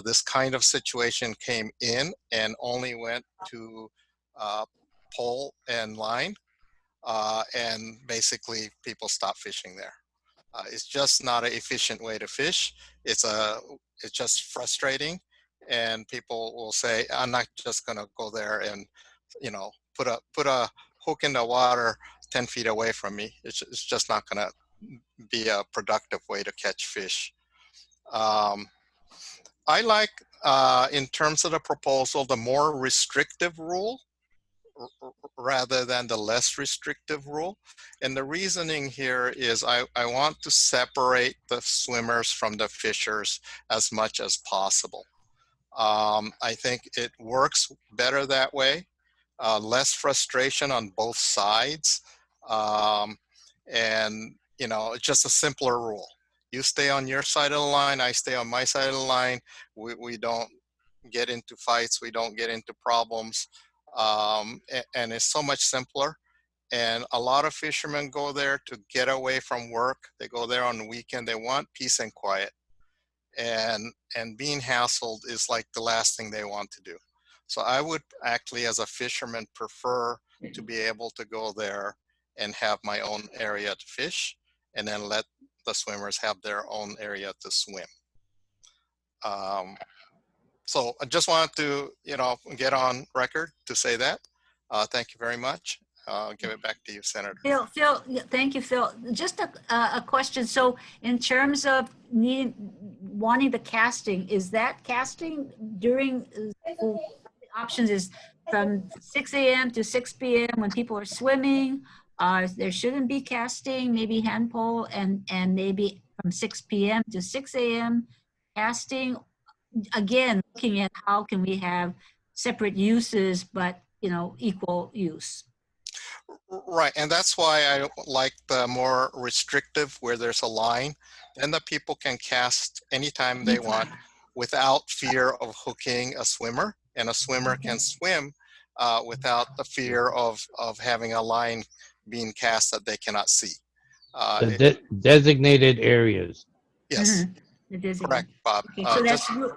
this kind of situation came in and only went to pole and line, and basically people stopped fishing there. It's just not an efficient way to fish. It's just frustrating, and people will say, "I'm not just going to go there and, you know, put a hook in the water 10 feet away from me." It's just not going to be a productive way to catch fish. I like, in terms of the proposal, the more restrictive rule rather than the less restrictive rule. And the reasoning here is I want to separate the swimmers from the fishers as much as possible. I think it works better that way. Less frustration on both sides. And, you know, it's just a simpler rule. You stay on your side of the line, I stay on my side of the line. We don't get into fights, we don't get into problems. And it's so much simpler. And a lot of fishermen go there to get away from work. They go there on the weekend. They want peace and quiet. And being hassled is like the last thing they want to do. So I would actually, as a fisherman, prefer to be able to go there and have my own area to fish, and then let the swimmers have their own area to swim. So I just wanted to, you know, get on record to say that. Thank you very much. I'll give it back to you, Senator. Phil, thank you, Phil. Just a question. So in terms of wanting the casting, is that casting during the options is from 6 a.m. to 6 p.m. when people are swimming? There shouldn't be casting, maybe hand pole, and maybe from 6 p.m. to 6 a.m. casting. Again, looking at how can we have separate uses, but, you know, equal use. Right, and that's why I like the more restrictive where there's a line, and the people can cast anytime they want without fear of hooking a swimmer, and a swimmer can swim without the fear of having a line being cast that they cannot see. The designated areas. Yes, The designated. correct, Bob. Okay, so that's Just rules.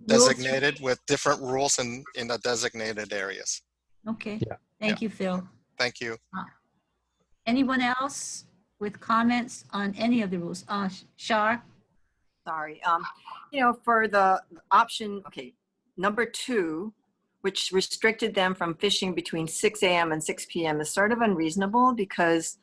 designated with different rules in the designated areas. Okay, Yeah. thank you, Phil. Thank you. Anyone else with comments on any of the rules? Shar? Sorry. You know, for the option, okay, number 2, which restricted them from fishing between 6 a.m. and 6 p.m. is sort of unreasonable because,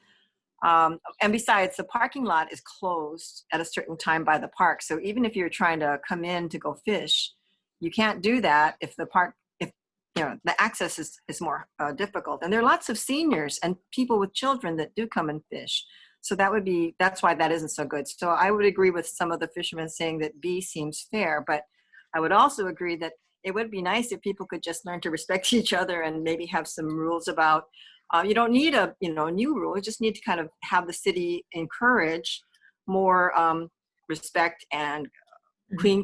and besides, the parking lot is closed at a certain time by the park. So even if you're trying to come in to go fish, you can't do that if the park, if you know, the access is more difficult. And there are lots of seniors and people with children that do come and fish. So that's why that isn't so good. So I would agree with some of the fishermen saying that B seems fair, but I would also agree that it would be nice if people could just learn to respect each other and maybe have some rules about, you don't need a new rule, you just need to kind of have the city encourage more respect and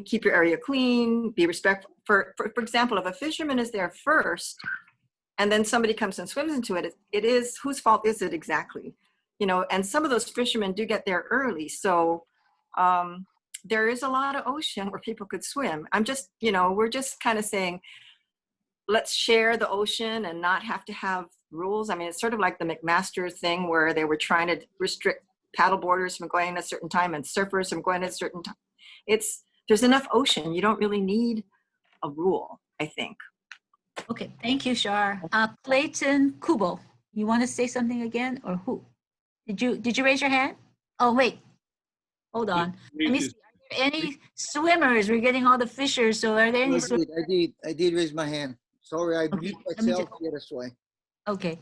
keep your area clean, be respectful. For example, if a fisherman is there first and then somebody comes and swims into it, it is, whose fault is it exactly? You know, and some of those fishermen do get there early. So there is a lot of ocean where people could swim. I'm just, we're just kind of saying, let's share the ocean and not have to have rules. I mean, it's sort of like the McMaster thing where they were trying to restrict paddleboarders from going at a certain time and surfers from going at a certain time. There's enough ocean. You don't really need a rule, I think. Okay, thank you, Shar. Clayton Kubo, you want to say something again, or who? Did you raise your hand? Oh, wait. Hold on. Let me see. Are there any swimmers? We're getting all the fishers. So are there any swimmers? I did raise my hand. Sorry, I muted myself. Yeah, that's why. Okay.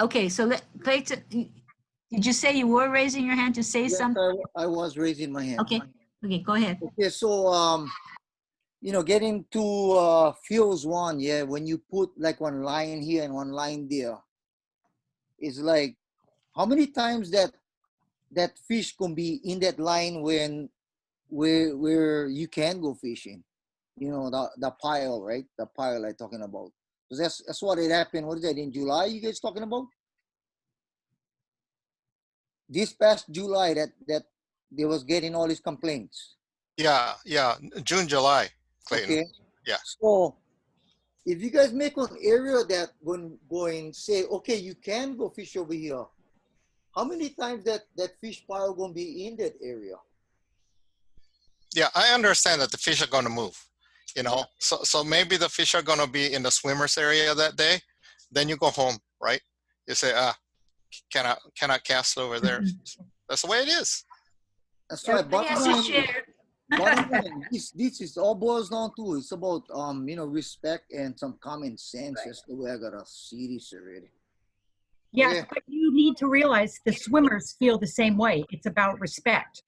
Okay, so Clayton, did you say you were raising your hand to say something? I was raising my hand. Okay. Okay, go ahead. Okay, so getting to Phil's one, yeah, when you put like one line here and one line there, it's like how many times that fish can be in that line where you can go fishing, the pile, right? The pile I'm talking about. Because that's what it happened. What is that, in July you guys talking about? This past July that they was getting all these complaints. Yeah, June, July, Clayton. Okay. Yeah. So if you guys make an area that go and say, okay, you can go fish over here, how many times that fish pile gonna be in that area? Yeah, I understand that the fish are gonna move, So maybe the fish are gonna be in the swimmers area that day. Then you go home, right? You say, cannot cast over there. That's the way it is. That's right. This is all boils down to. It's about respect and some common sense. That's the way I gotta see this already. Yes, but you need to realize the swimmers feel the same way. It's about respect.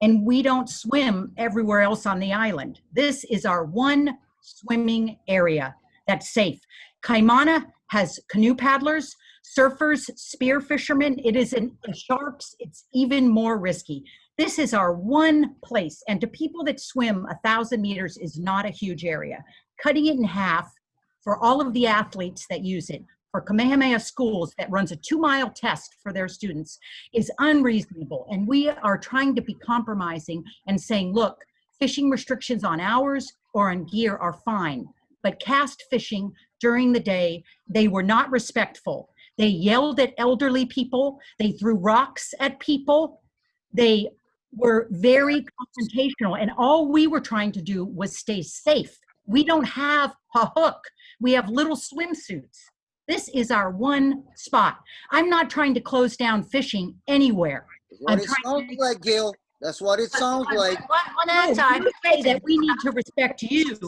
And we don't swim everywhere else on the island. This is our one swimming area that's safe. Kaimana has canoe paddlers, surfers, spear fishermen. It is sharks. It's even more risky. This is our one place. And to people that swim 1,000 meters is not a huge area. Cutting it in half for all of the athletes that use it, for Kamehameha Schools that runs a 2-mile test for their students, is unreasonable. And we are trying to be compromising and saying, look, fishing restrictions on hours or on gear are fine, but cast fishing during the day, they were not respectful. They yelled at elderly people. They threw rocks at people. They were very confrontational. And all we were trying to do was stay safe. We don't have a hook. We have little swimsuits. This is our one spot. I'm not trying to close down fishing anywhere. What it sounds like, Gail. That's what it sounds like. One at a time. Say that we need to respect you.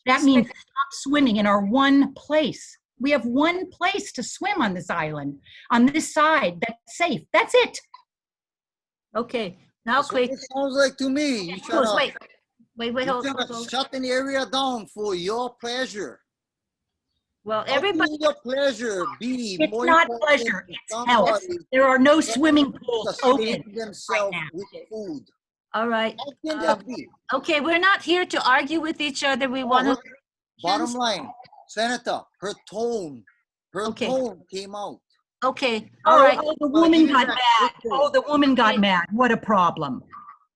That means stop swimming in our one place. We have one place to swim on this island, on this side that's safe. That's it. Okay. Now, Clayton. It sounds like to me. You Wait, hold on. Shutting the area down for your pleasure. Well, How can everybody, your pleasure be It's more not important pleasure, to it's health. somebody There are no that swimming wants to pools open sustain right themselves now. with food? all right. How can that be? Okay, we're not here to argue with each other. We want to. Bottom line, Senator, her tone Okay. came out. Okay, all right. Oh, the woman got mad. Oh, the woman got mad. What a problem.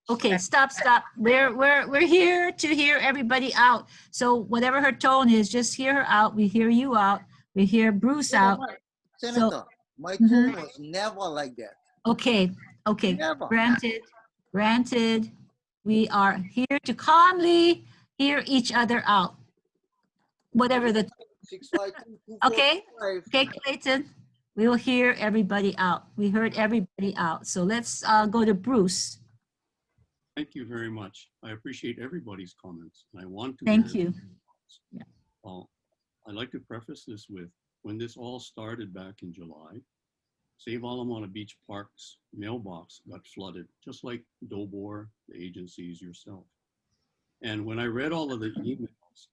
Okay, stop. We're here to hear everybody out. So whatever her tone is, just hear her out. We hear you out. We hear Bruce out. Senator, my Mhm. tone was never like that. Okay, Never. granted. We are here to calmly hear each other out. Whatever the, 652 okay, Clayton, we will hear everybody out. We heard everybody out. So let's go to Bruce. Thank you very much. I appreciate everybody's comments, and I want to. Thank hear you. them. I'd like to preface this with, when this all started back in July, Save Ala Moana Beach Park's mailbox got flooded, just like Dobor, the agencies, yourself. And when I read all of the emails,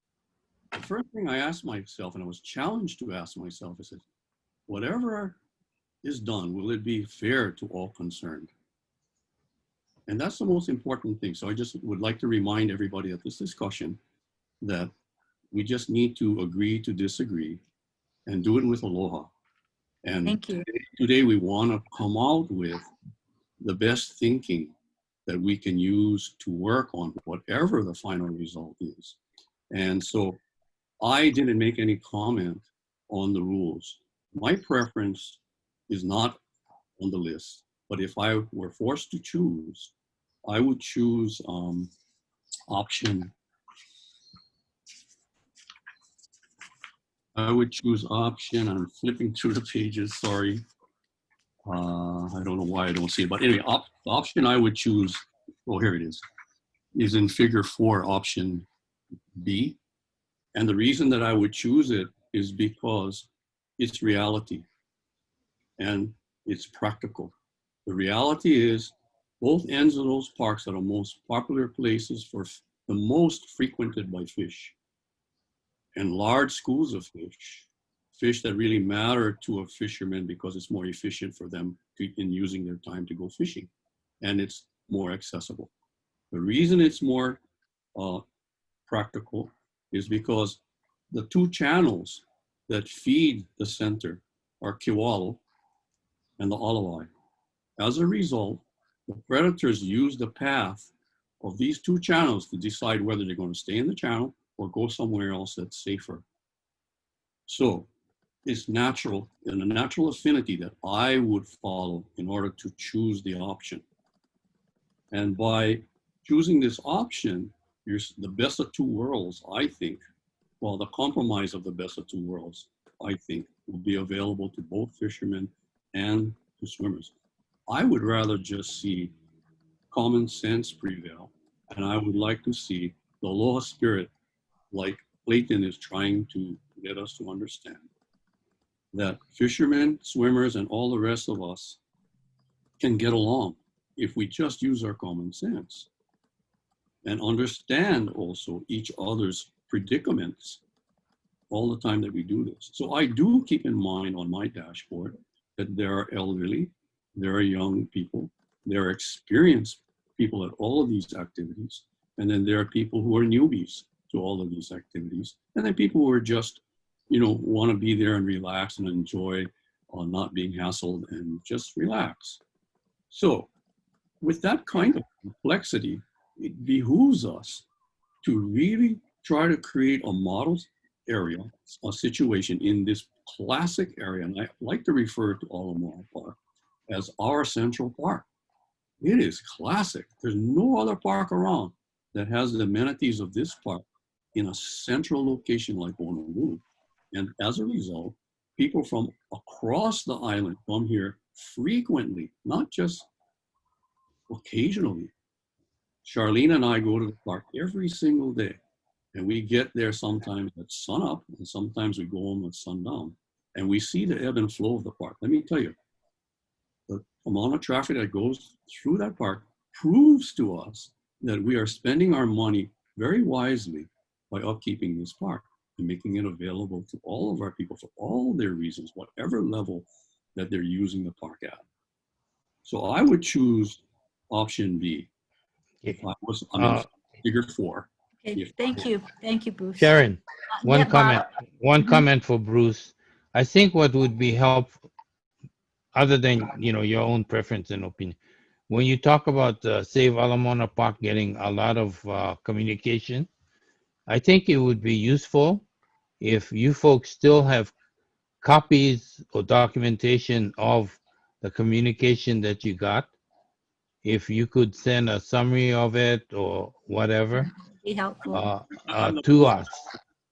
the first thing I asked myself, and I was challenged to ask myself, I said, whatever is done, will it be fair to all concerned? And that's the most important thing. So I just would like to remind everybody at this discussion that we just need to agree to disagree and do it with aloha. And Thank you. Today we want to come out with the best thinking that we can use to work on whatever the final result is. And so I didn't make any comment on the rules. My preference is not on the list, but if I were forced to choose, I would choose option. I'm flipping through the pages, sorry. I don't know why I don't see it, but anyway, the option I would choose, oh, here it is in figure 4, option B. And the reason that I would choose it is because it's reality and it's practical. The reality is both ends of those parks are the most popular places for the most frequented by fish, and large schools of fish that really matter to a fisherman because it's more efficient for them in using their time to go fishing, and it's more accessible. The reason it's more practical is because the 2 channels that feed the center are Kiwalo and the Alawai. As a result, the predators use the path of these 2 channels to decide whether they're going to stay in the channel or go somewhere else that's safer. So it's natural and a natural affinity that I would follow in order to choose the option. And by choosing this option, you're the best of 2 worlds, I think. Well, the compromise of the best of 2 worlds, I think, will be available to both fishermen and to swimmers. I would rather just see common sense prevail, and I would like to see the aloha spirit, like Clayton is trying to get us to understand, that fishermen, swimmers, and all the rest of us can get along if we just use our common sense and understand also each other's predicaments all the time that we do this. So I do keep in mind on my dashboard that there are elderly, there are young people, there are experienced people at all of these activities, and then there are people who are newbies to all of these activities, and then people who are just, want to be there and relax and enjoy not being hassled and just relax. So with that kind of complexity, it behooves us to really try to create a model area, a situation in this classic area, and I like to refer to Ala Moana Park as our central park. It is classic. There's no other park around that has the amenities of this park in a central location like Honolulu. And as a result, people from across the island come here frequently, not just occasionally. Charlene and I go to the park every single day, and we get there sometimes at sunup, and sometimes we go home at sundown, and we see the ebb and flow of the park. Let me tell you, the amount of traffic that goes through that park proves to us that we are spending our money very wisely by upkeeping this park. and making it available to all of our people for all their reasons, whatever level that they're using the park at. So I would choose option B if I was on figure 4. Okay, thank you. Thank you, Bruce. Sharon, one yeah, Bob. comment. One Mhm. comment for Bruce. I think what would be helpful, other than your own preference and opinion, when you talk about Save Ala Moana Park getting a lot of communication, I think it would be useful if you folks still have copies or documentation of the communication that you got. If you could send a summary of it or whatever Be helpful. to us.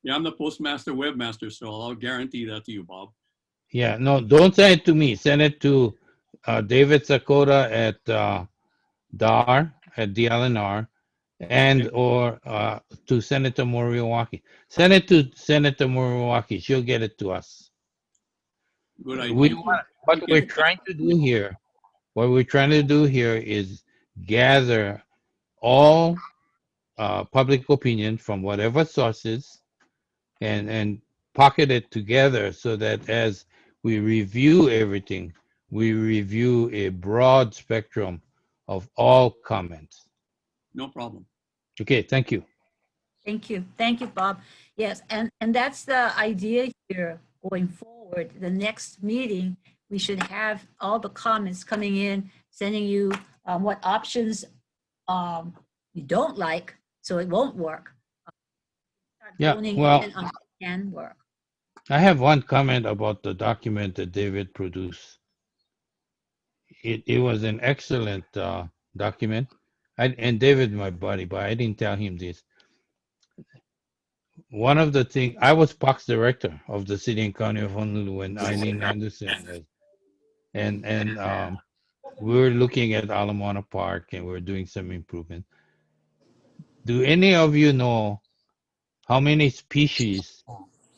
Yeah, I'm the postmaster webmaster, so I'll guarantee that to you, Bob. Yeah, no, don't send it to me. Send it to David Sakota at DAR, at DLNR, and or to Senator Moriwaki. Send it to Senator Moriwaki. She'll get it to us. Good idea. What we're trying to do here is gather all public opinion from whatever sources and pocket it together so that as we review everything, we review a broad spectrum of all comments. No problem. Okay, thank you. Thank you. Thank you, Bob. Yes, and that's the idea here going forward. The next meeting, we should have all the comments coming in, sending you what options you don't like, so it won't work. Yeah, Honing well, in on what can work. I have one comment about the document that David produced. It was an excellent document. And David, my buddy, but I didn't tell him this. One of the things, I was parks director of the city and county of Honolulu when Eileen Anderson was, and we were looking at Ala Moana Park and we were doing some improvement. Do any of you know how many species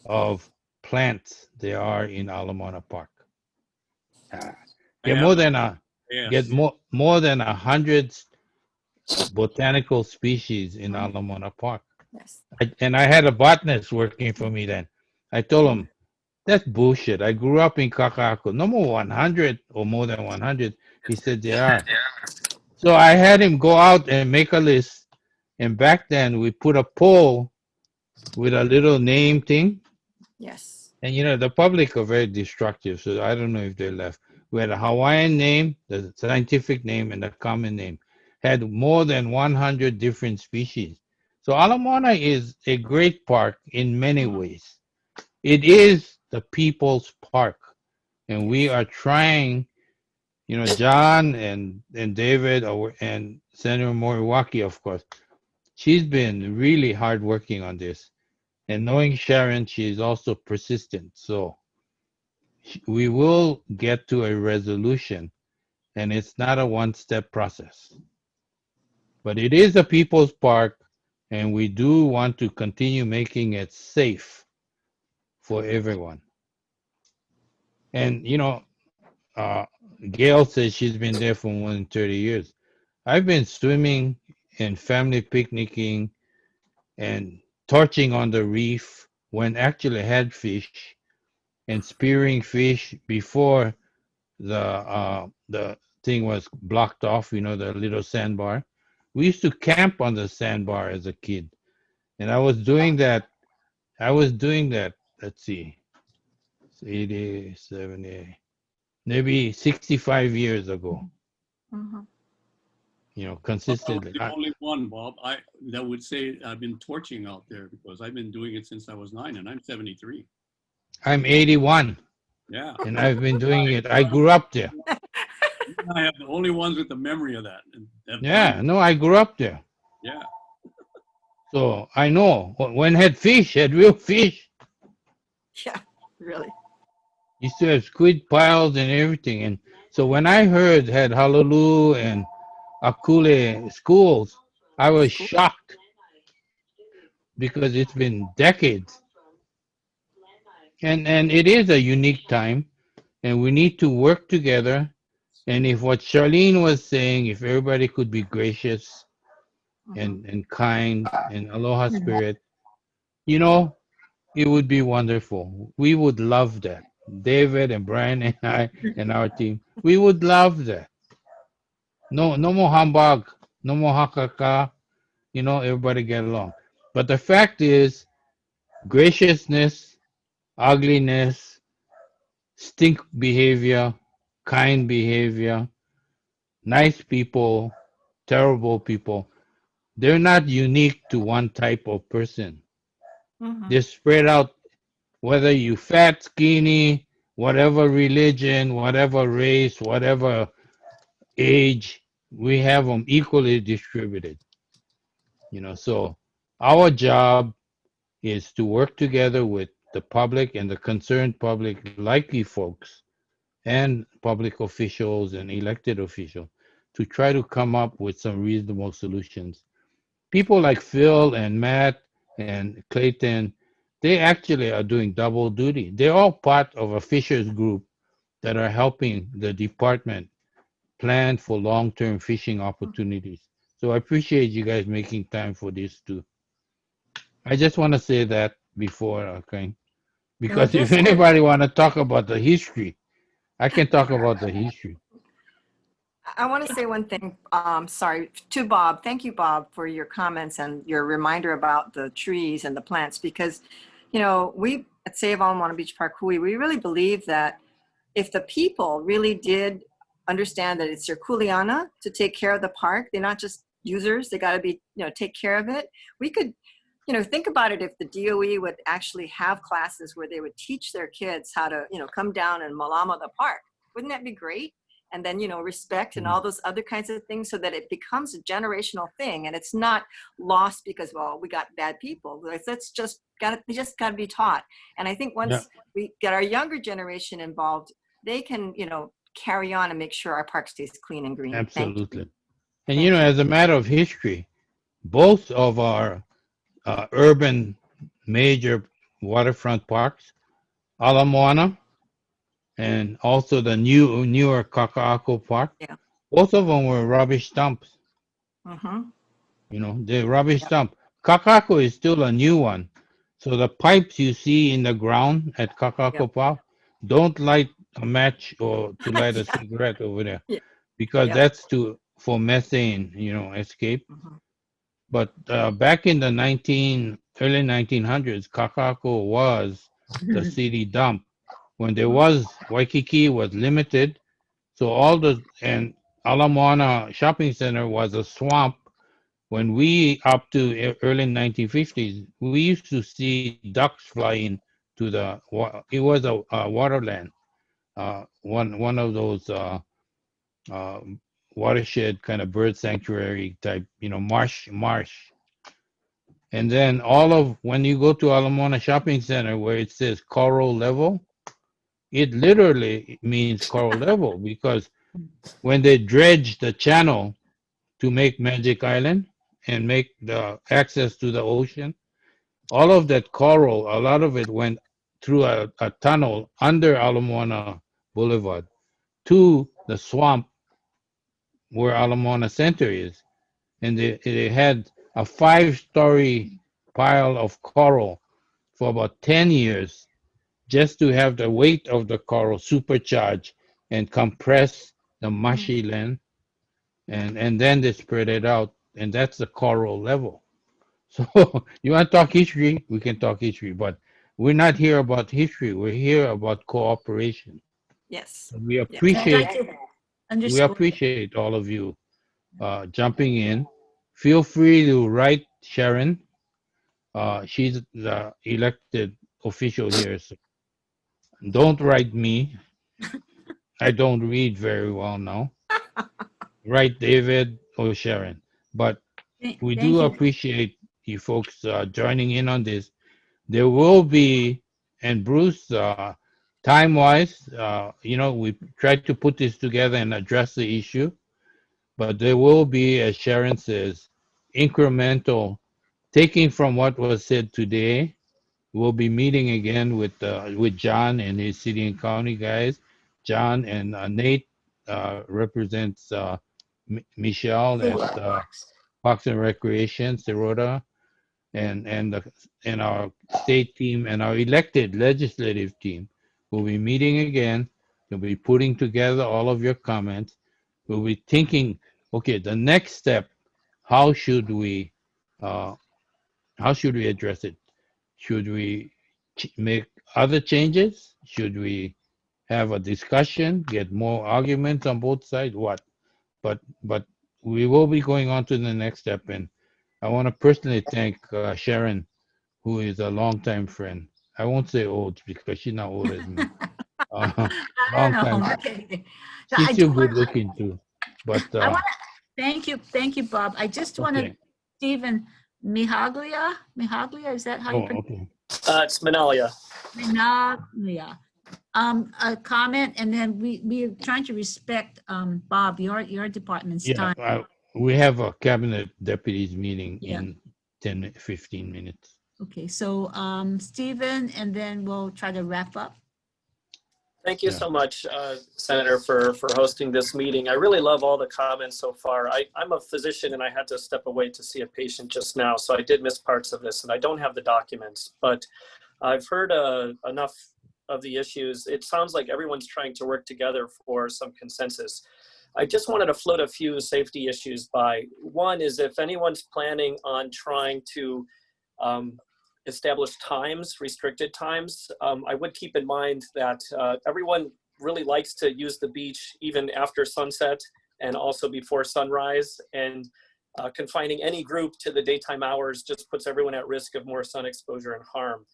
of plants there are in Ala Moana Park? Get more than more than 100 botanical species in Ala Moana Park. Yes. And I had a botanist working for me then. I told him, that's bullshit. I grew up in Kaka'ako. No more 100 or more than 100. He said there are. So I had him go out and make a list. And back then we put a poll with a little name thing. Yes. And the public are very destructive. So I don't know if they left. We had a Hawaiian name, the scientific name, and the common name. Had more than 100 different species. So Ala Moana is a great park in many ways. It is the people's park. And we are trying, John and David and Senator Moriwaki, of course. She's been really hard working on this. And knowing Sharon, she is also persistent. So we will get to a resolution. And it's not a one-step process. But it is a people's park. And we do want to continue making it safe for everyone. And, Gail says she's been there for more than 30 years. I've been swimming and family picnicking and torching on the reef when actually had fish and spearing fish before the thing was blocked off, the little sandbar. We used to camp on the sandbar as a kid. And I was doing that, let's see, 80, 70, maybe 65 years ago. Consistently. I'm the only one, Bob, that would say I've been torching out there because I've been doing it since I was 9 and I'm 73. I'm 81. Yeah. And I've been doing it. I grew up there. I have the only ones with the memory of that. Yeah, no, I grew up there. Yeah. So I know when had real fish. Yeah, really. Used to have squid piles and everything. And so when I heard had Honolulu and Akule schools, I was shocked because it's been decades. And it is a unique time and we need to work together. And if what Charlene was saying, if everybody could be gracious and kind and aloha spirit, it would be wonderful. We would love that. David and Brian and I and our team, we would love that. No, no more humbug, no more hakaka. Everybody get along. But the fact is, graciousness, ugliness, stink behavior, kind behavior, nice people, terrible people, they're not unique to one type of person. They're spread out, whether you fat, skinny, whatever religion, whatever race, whatever age, we have them equally distributed. So our job is to work together with the public and the concerned public, like you folks, and public officials and elected officials, to try to come up with some reasonable solutions. People like Phil and Matt and Clayton, they actually are doing double duty. They're all part of a fishers group that are helping the department plan for long-term fishing opportunities. So I appreciate you guys making time for this too. I just want to say that before, okay? Because if anybody want to talk about the history, I can talk about the history. I want to say one thing, sorry, to Bob. Thank you, Bob, for your comments and your reminder about the trees and the plants, because, we at Save Ala Moana Beach Park, Hui, we really believe that if the people really did understand that it's their kuleana to take care of the park, they're not just users, they got to be, take care of it. We could, think about it if the DOE would actually have classes where they would teach their kids how to, come down and malama the park. Wouldn't that be great? And then, respect and all those other kinds of things, so that it becomes a generational thing and it's not lost because, well, we got bad people. That's just they just got to be taught. And I think once we get our younger generation involved, they can, carry on and make sure our park stays clean and green. Absolutely. And, as a matter of history, both of our urban major waterfront parks, Ala Moana and also the newer Kaka'ako Park, both of them were rubbish dumps. The rubbish dump. Kaka'ako is still a new one. So the pipes you see in the ground at Kaka'ako Park, don't light a match or to light a cigarette over there, because that's for methane, escape. But back in the early 1900s, Kaka'ako was the city dump. When Waikiki was limited, so and Ala Moana Shopping Center was a swamp. When up to early 1950s, we used to see ducks flying it was a waterland, one of those watershed kind of bird sanctuary type, marsh. And then when you go to Ala Moana Shopping Center where it says coral level, it literally means coral level, because when they dredged the channel to make Magic Island and make the access to the ocean, all of that coral, a lot of it went through a tunnel under Ala Moana Boulevard to the swamp where Ala Moana Center is. And they had a 5-story pile of coral for about 10 years just to have the weight of the coral supercharged and compress the mushy land. And then they spread it out, and that's the coral level. So you want to talk history, we can talk history, but we're not here about history. We're here about cooperation. Yes. We appreciate all of you jumping in. Feel free to write Sharon. She's the elected official here. So don't write me. I don't read very well now. Write David or Sharon. But we do appreciate you folks joining in on this. There will be, and Bruce, time-wise, we tried to put this together and address the issue, but there will be, as Sharon says, incremental, taking from what was said today. We'll be meeting again with John and his city and county guys. John and Nate represents Michelle at Parks and Recreation, Serota. and our state team and our elected legislative team will be meeting again. We'll be putting together all of your comments. We'll be thinking, okay, the next step, how should we address it? Should we make other changes? Should we have a discussion, get more arguments on both sides? What? But we will be going on to the next step, and I want to personally thank Sharon, who is a longtime friend. I won't say old because she's not old as me. I Long don't know. time. Okay. She's still good looking too. But I want to thank you, Bob. I just wanted okay. Stephen Mihaglia, is that how you Oh, pronounce okay. It's Manalia. Mihaglia? A comment, and then we're trying to respect Bob, your department's Yeah, time. we have a cabinet deputies meeting Yeah. in 10, 15 minutes. Okay, so Stephen, and then we'll try to wrap up. Thank you Yeah. so much, Senator, for hosting this meeting. I really love all the comments so far. I'm a physician and I had to step away to see a patient just now, so I did miss parts of this and I don't have the documents, but I've heard enough of the issues. It sounds like everyone's trying to work together for some consensus. I just wanted to float a few safety issues by. One is if anyone's planning on trying to establish times, restricted times, I would keep in mind that everyone really likes to use the beach even after sunset and also before sunrise, and confining any group to the daytime hours just puts everyone at risk of more sun exposure and harm.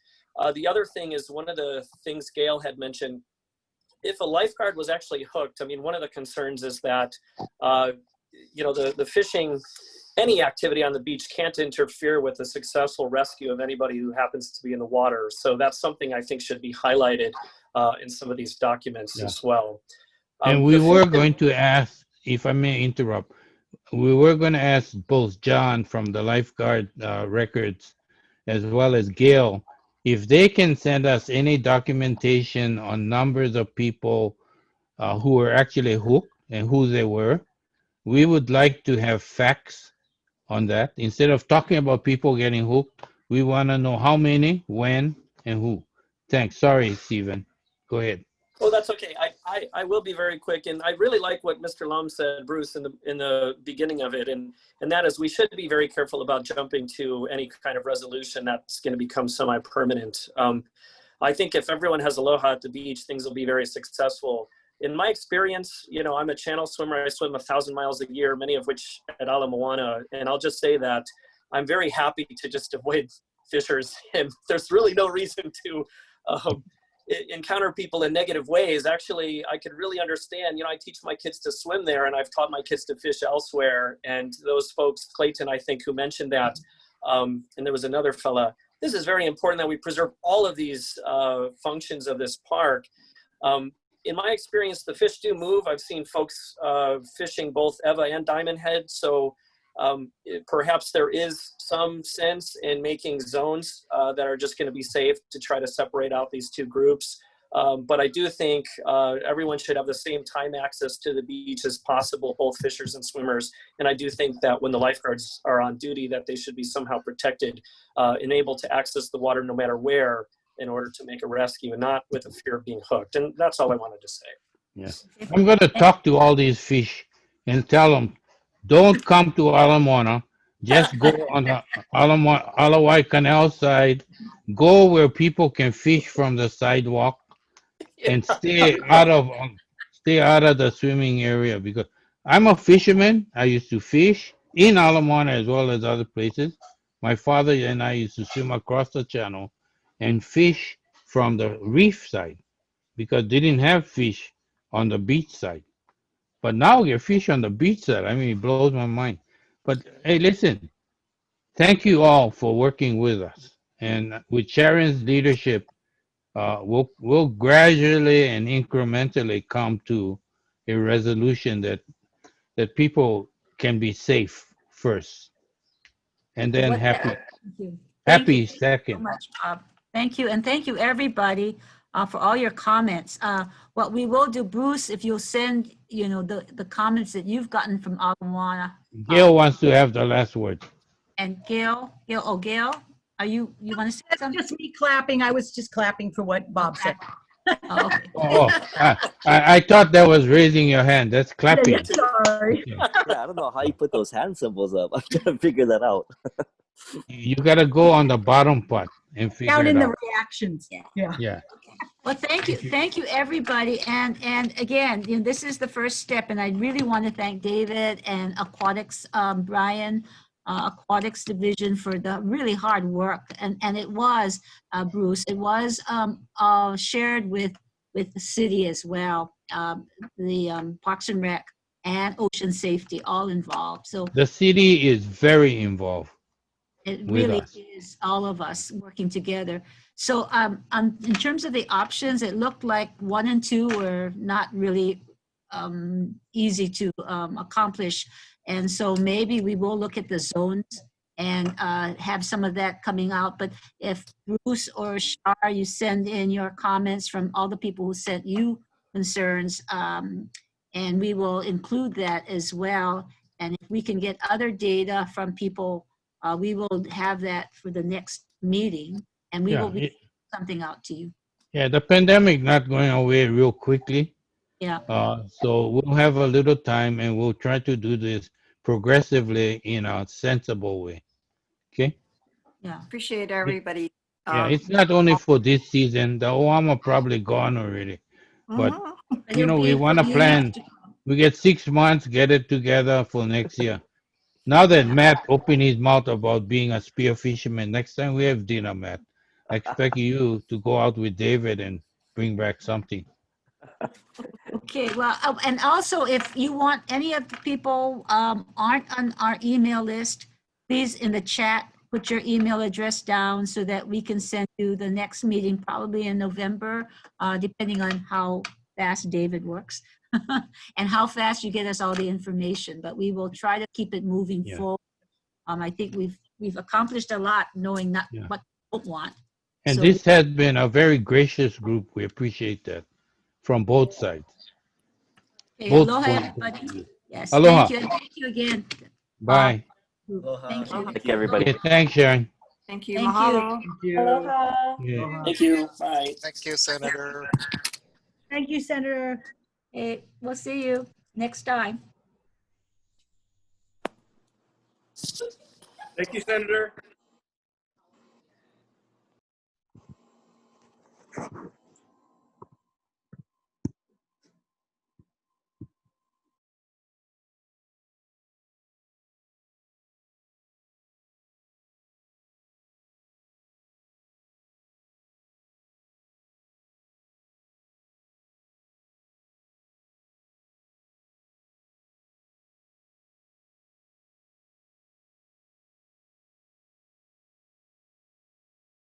The other thing is one of the things Gail had mentioned, if a lifeguard was actually hooked, I mean, one of the concerns is that, you know, the fishing, any activity on the beach can't interfere with the successful rescue of anybody who happens to be in the water. So that's something I think should be highlighted in some of these documents as well. And we were going to ask, if I may interrupt, we were going to ask both John from the lifeguard records as well as Gail, if they can send us any documentation on numbers of people who were actually hooked and who they were. We would like to have facts on that. Instead of talking about people getting hooked, we want to know how many, when, and who. Thanks. Sorry, Stephen. Go ahead. Oh, that's okay. I will be very quick, and I really like what Mr. Lum said, Bruce, in the beginning of it, and that is we should be very careful about jumping to any kind of resolution that's going to become semi-permanent. I think if everyone has aloha at the beach, things will be very successful. In my experience, you know, I'm a channel swimmer. I swim 1,000 miles a year, many of which at Ala Moana, and I'll just say that I'm very happy to just avoid fishers, and there's really no reason to encounter people in negative ways. Actually, I could really understand, you know, I teach my kids to swim there and I've taught my kids to fish elsewhere. And those folks, Clayton, I think, who mentioned that, and there was another fella, this is very important that we preserve all of these functions of this park. In my experience, the fish do move. I've seen folks fishing both Eva and Diamond Head. So perhaps there is some sense in making zones that are just going to be safe to try to separate out these two groups. But I do think everyone should have the same time access to the beach as possible, both fishers and swimmers. And I do think that when the lifeguards are on duty, that they should be somehow protected and able to access the water no matter where in order to make a rescue and not with a fear of being hooked. And that's all I wanted to say. Yes. I'm going to talk to all these fish and tell them, don't come to Ala Moana. Just go on the Alawai Canal side. Go where people can fish from the sidewalk and stay out of the swimming area, because I'm a fisherman. I used to fish in Ala Moana as well as other places. My father and I used to swim across the channel and fish from the reef side because they didn't have fish on the beach side. But now you fish on the beach side. I mean, it blows my mind. But hey, listen, thank you all for working with us. And with Sharon's leadership, we'll gradually and incrementally come to a resolution that people can be safe first, and then happy second. So much, Bob. Thank you, and thank you everybody for all your comments. What we will do, Bruce, if you'll send, you know, the comments that you've gotten from Ala Moana. Gail wants to have the last word. And Gail, you want to say That's something? just me clapping. I was just clapping for what Bob said. Oh, okay. Oh, I thought that was raising your hand. That's clapping. Yeah, sorry. Okay. Yeah, I don't know how you put those hand symbols up. I'm trying to figure that out. You got to go on the bottom part and figure Down it in the out. reactions. Yeah. Yeah. Well, thank you, everybody, and again, this is the first step, and I really want to thank David and Aquatics, Brian, Aquatics Division for the really hard work, and it was Bruce, it was shared with the city as well, the Parks and Rec and Ocean Safety all involved. So The city is very involved it with really us. is all of us working together. So in terms of the options, it looked like 1 and 2 were not really easy to accomplish. And so maybe we will look at the zones and have some of that coming out. But if Bruce or Shar, you send in your comments from all the people who sent you concerns, and we will include that as well. And if we can get other data from people, we will have that for the next meeting, and we will be something out to you. Yeah, the pandemic not going away real quickly. Yeah. So we'll have a little time and we'll try to do this progressively in a sensible way. Okay? Yeah. Appreciate everybody. Yeah, it's not only for this season. The Oama probably gone already. But, we want to plan. We get 6 months, get it together for next year. Now that Matt opened his mouth about being a spear fisherman, next time we have dinner, Matt, I expect you to go out with David and bring back something. Okay, well, and also if you want any of the people aren't on our email list, please in the chat, put your email address down so that we can send you the next meeting, probably in November, depending on how fast David works and how fast you get us all the information, but we will try to keep it moving forward. I think we've accomplished a lot knowing not what we don't want. And So this has been a very gracious group. We appreciate that from both sides. okay, Both aloha, points of everybody. view. Yes, Aloha. thank you, and thank you again. Bye. Thank you. Thank you, everybody. Okay, thanks, Sharon. Thank you. Thank Mahalo. you. Aloha. Yeah. Thank you. Bye. Thank you, Senator. Thank you, Senator. Hey, we'll see you next time. Thank you, Senator.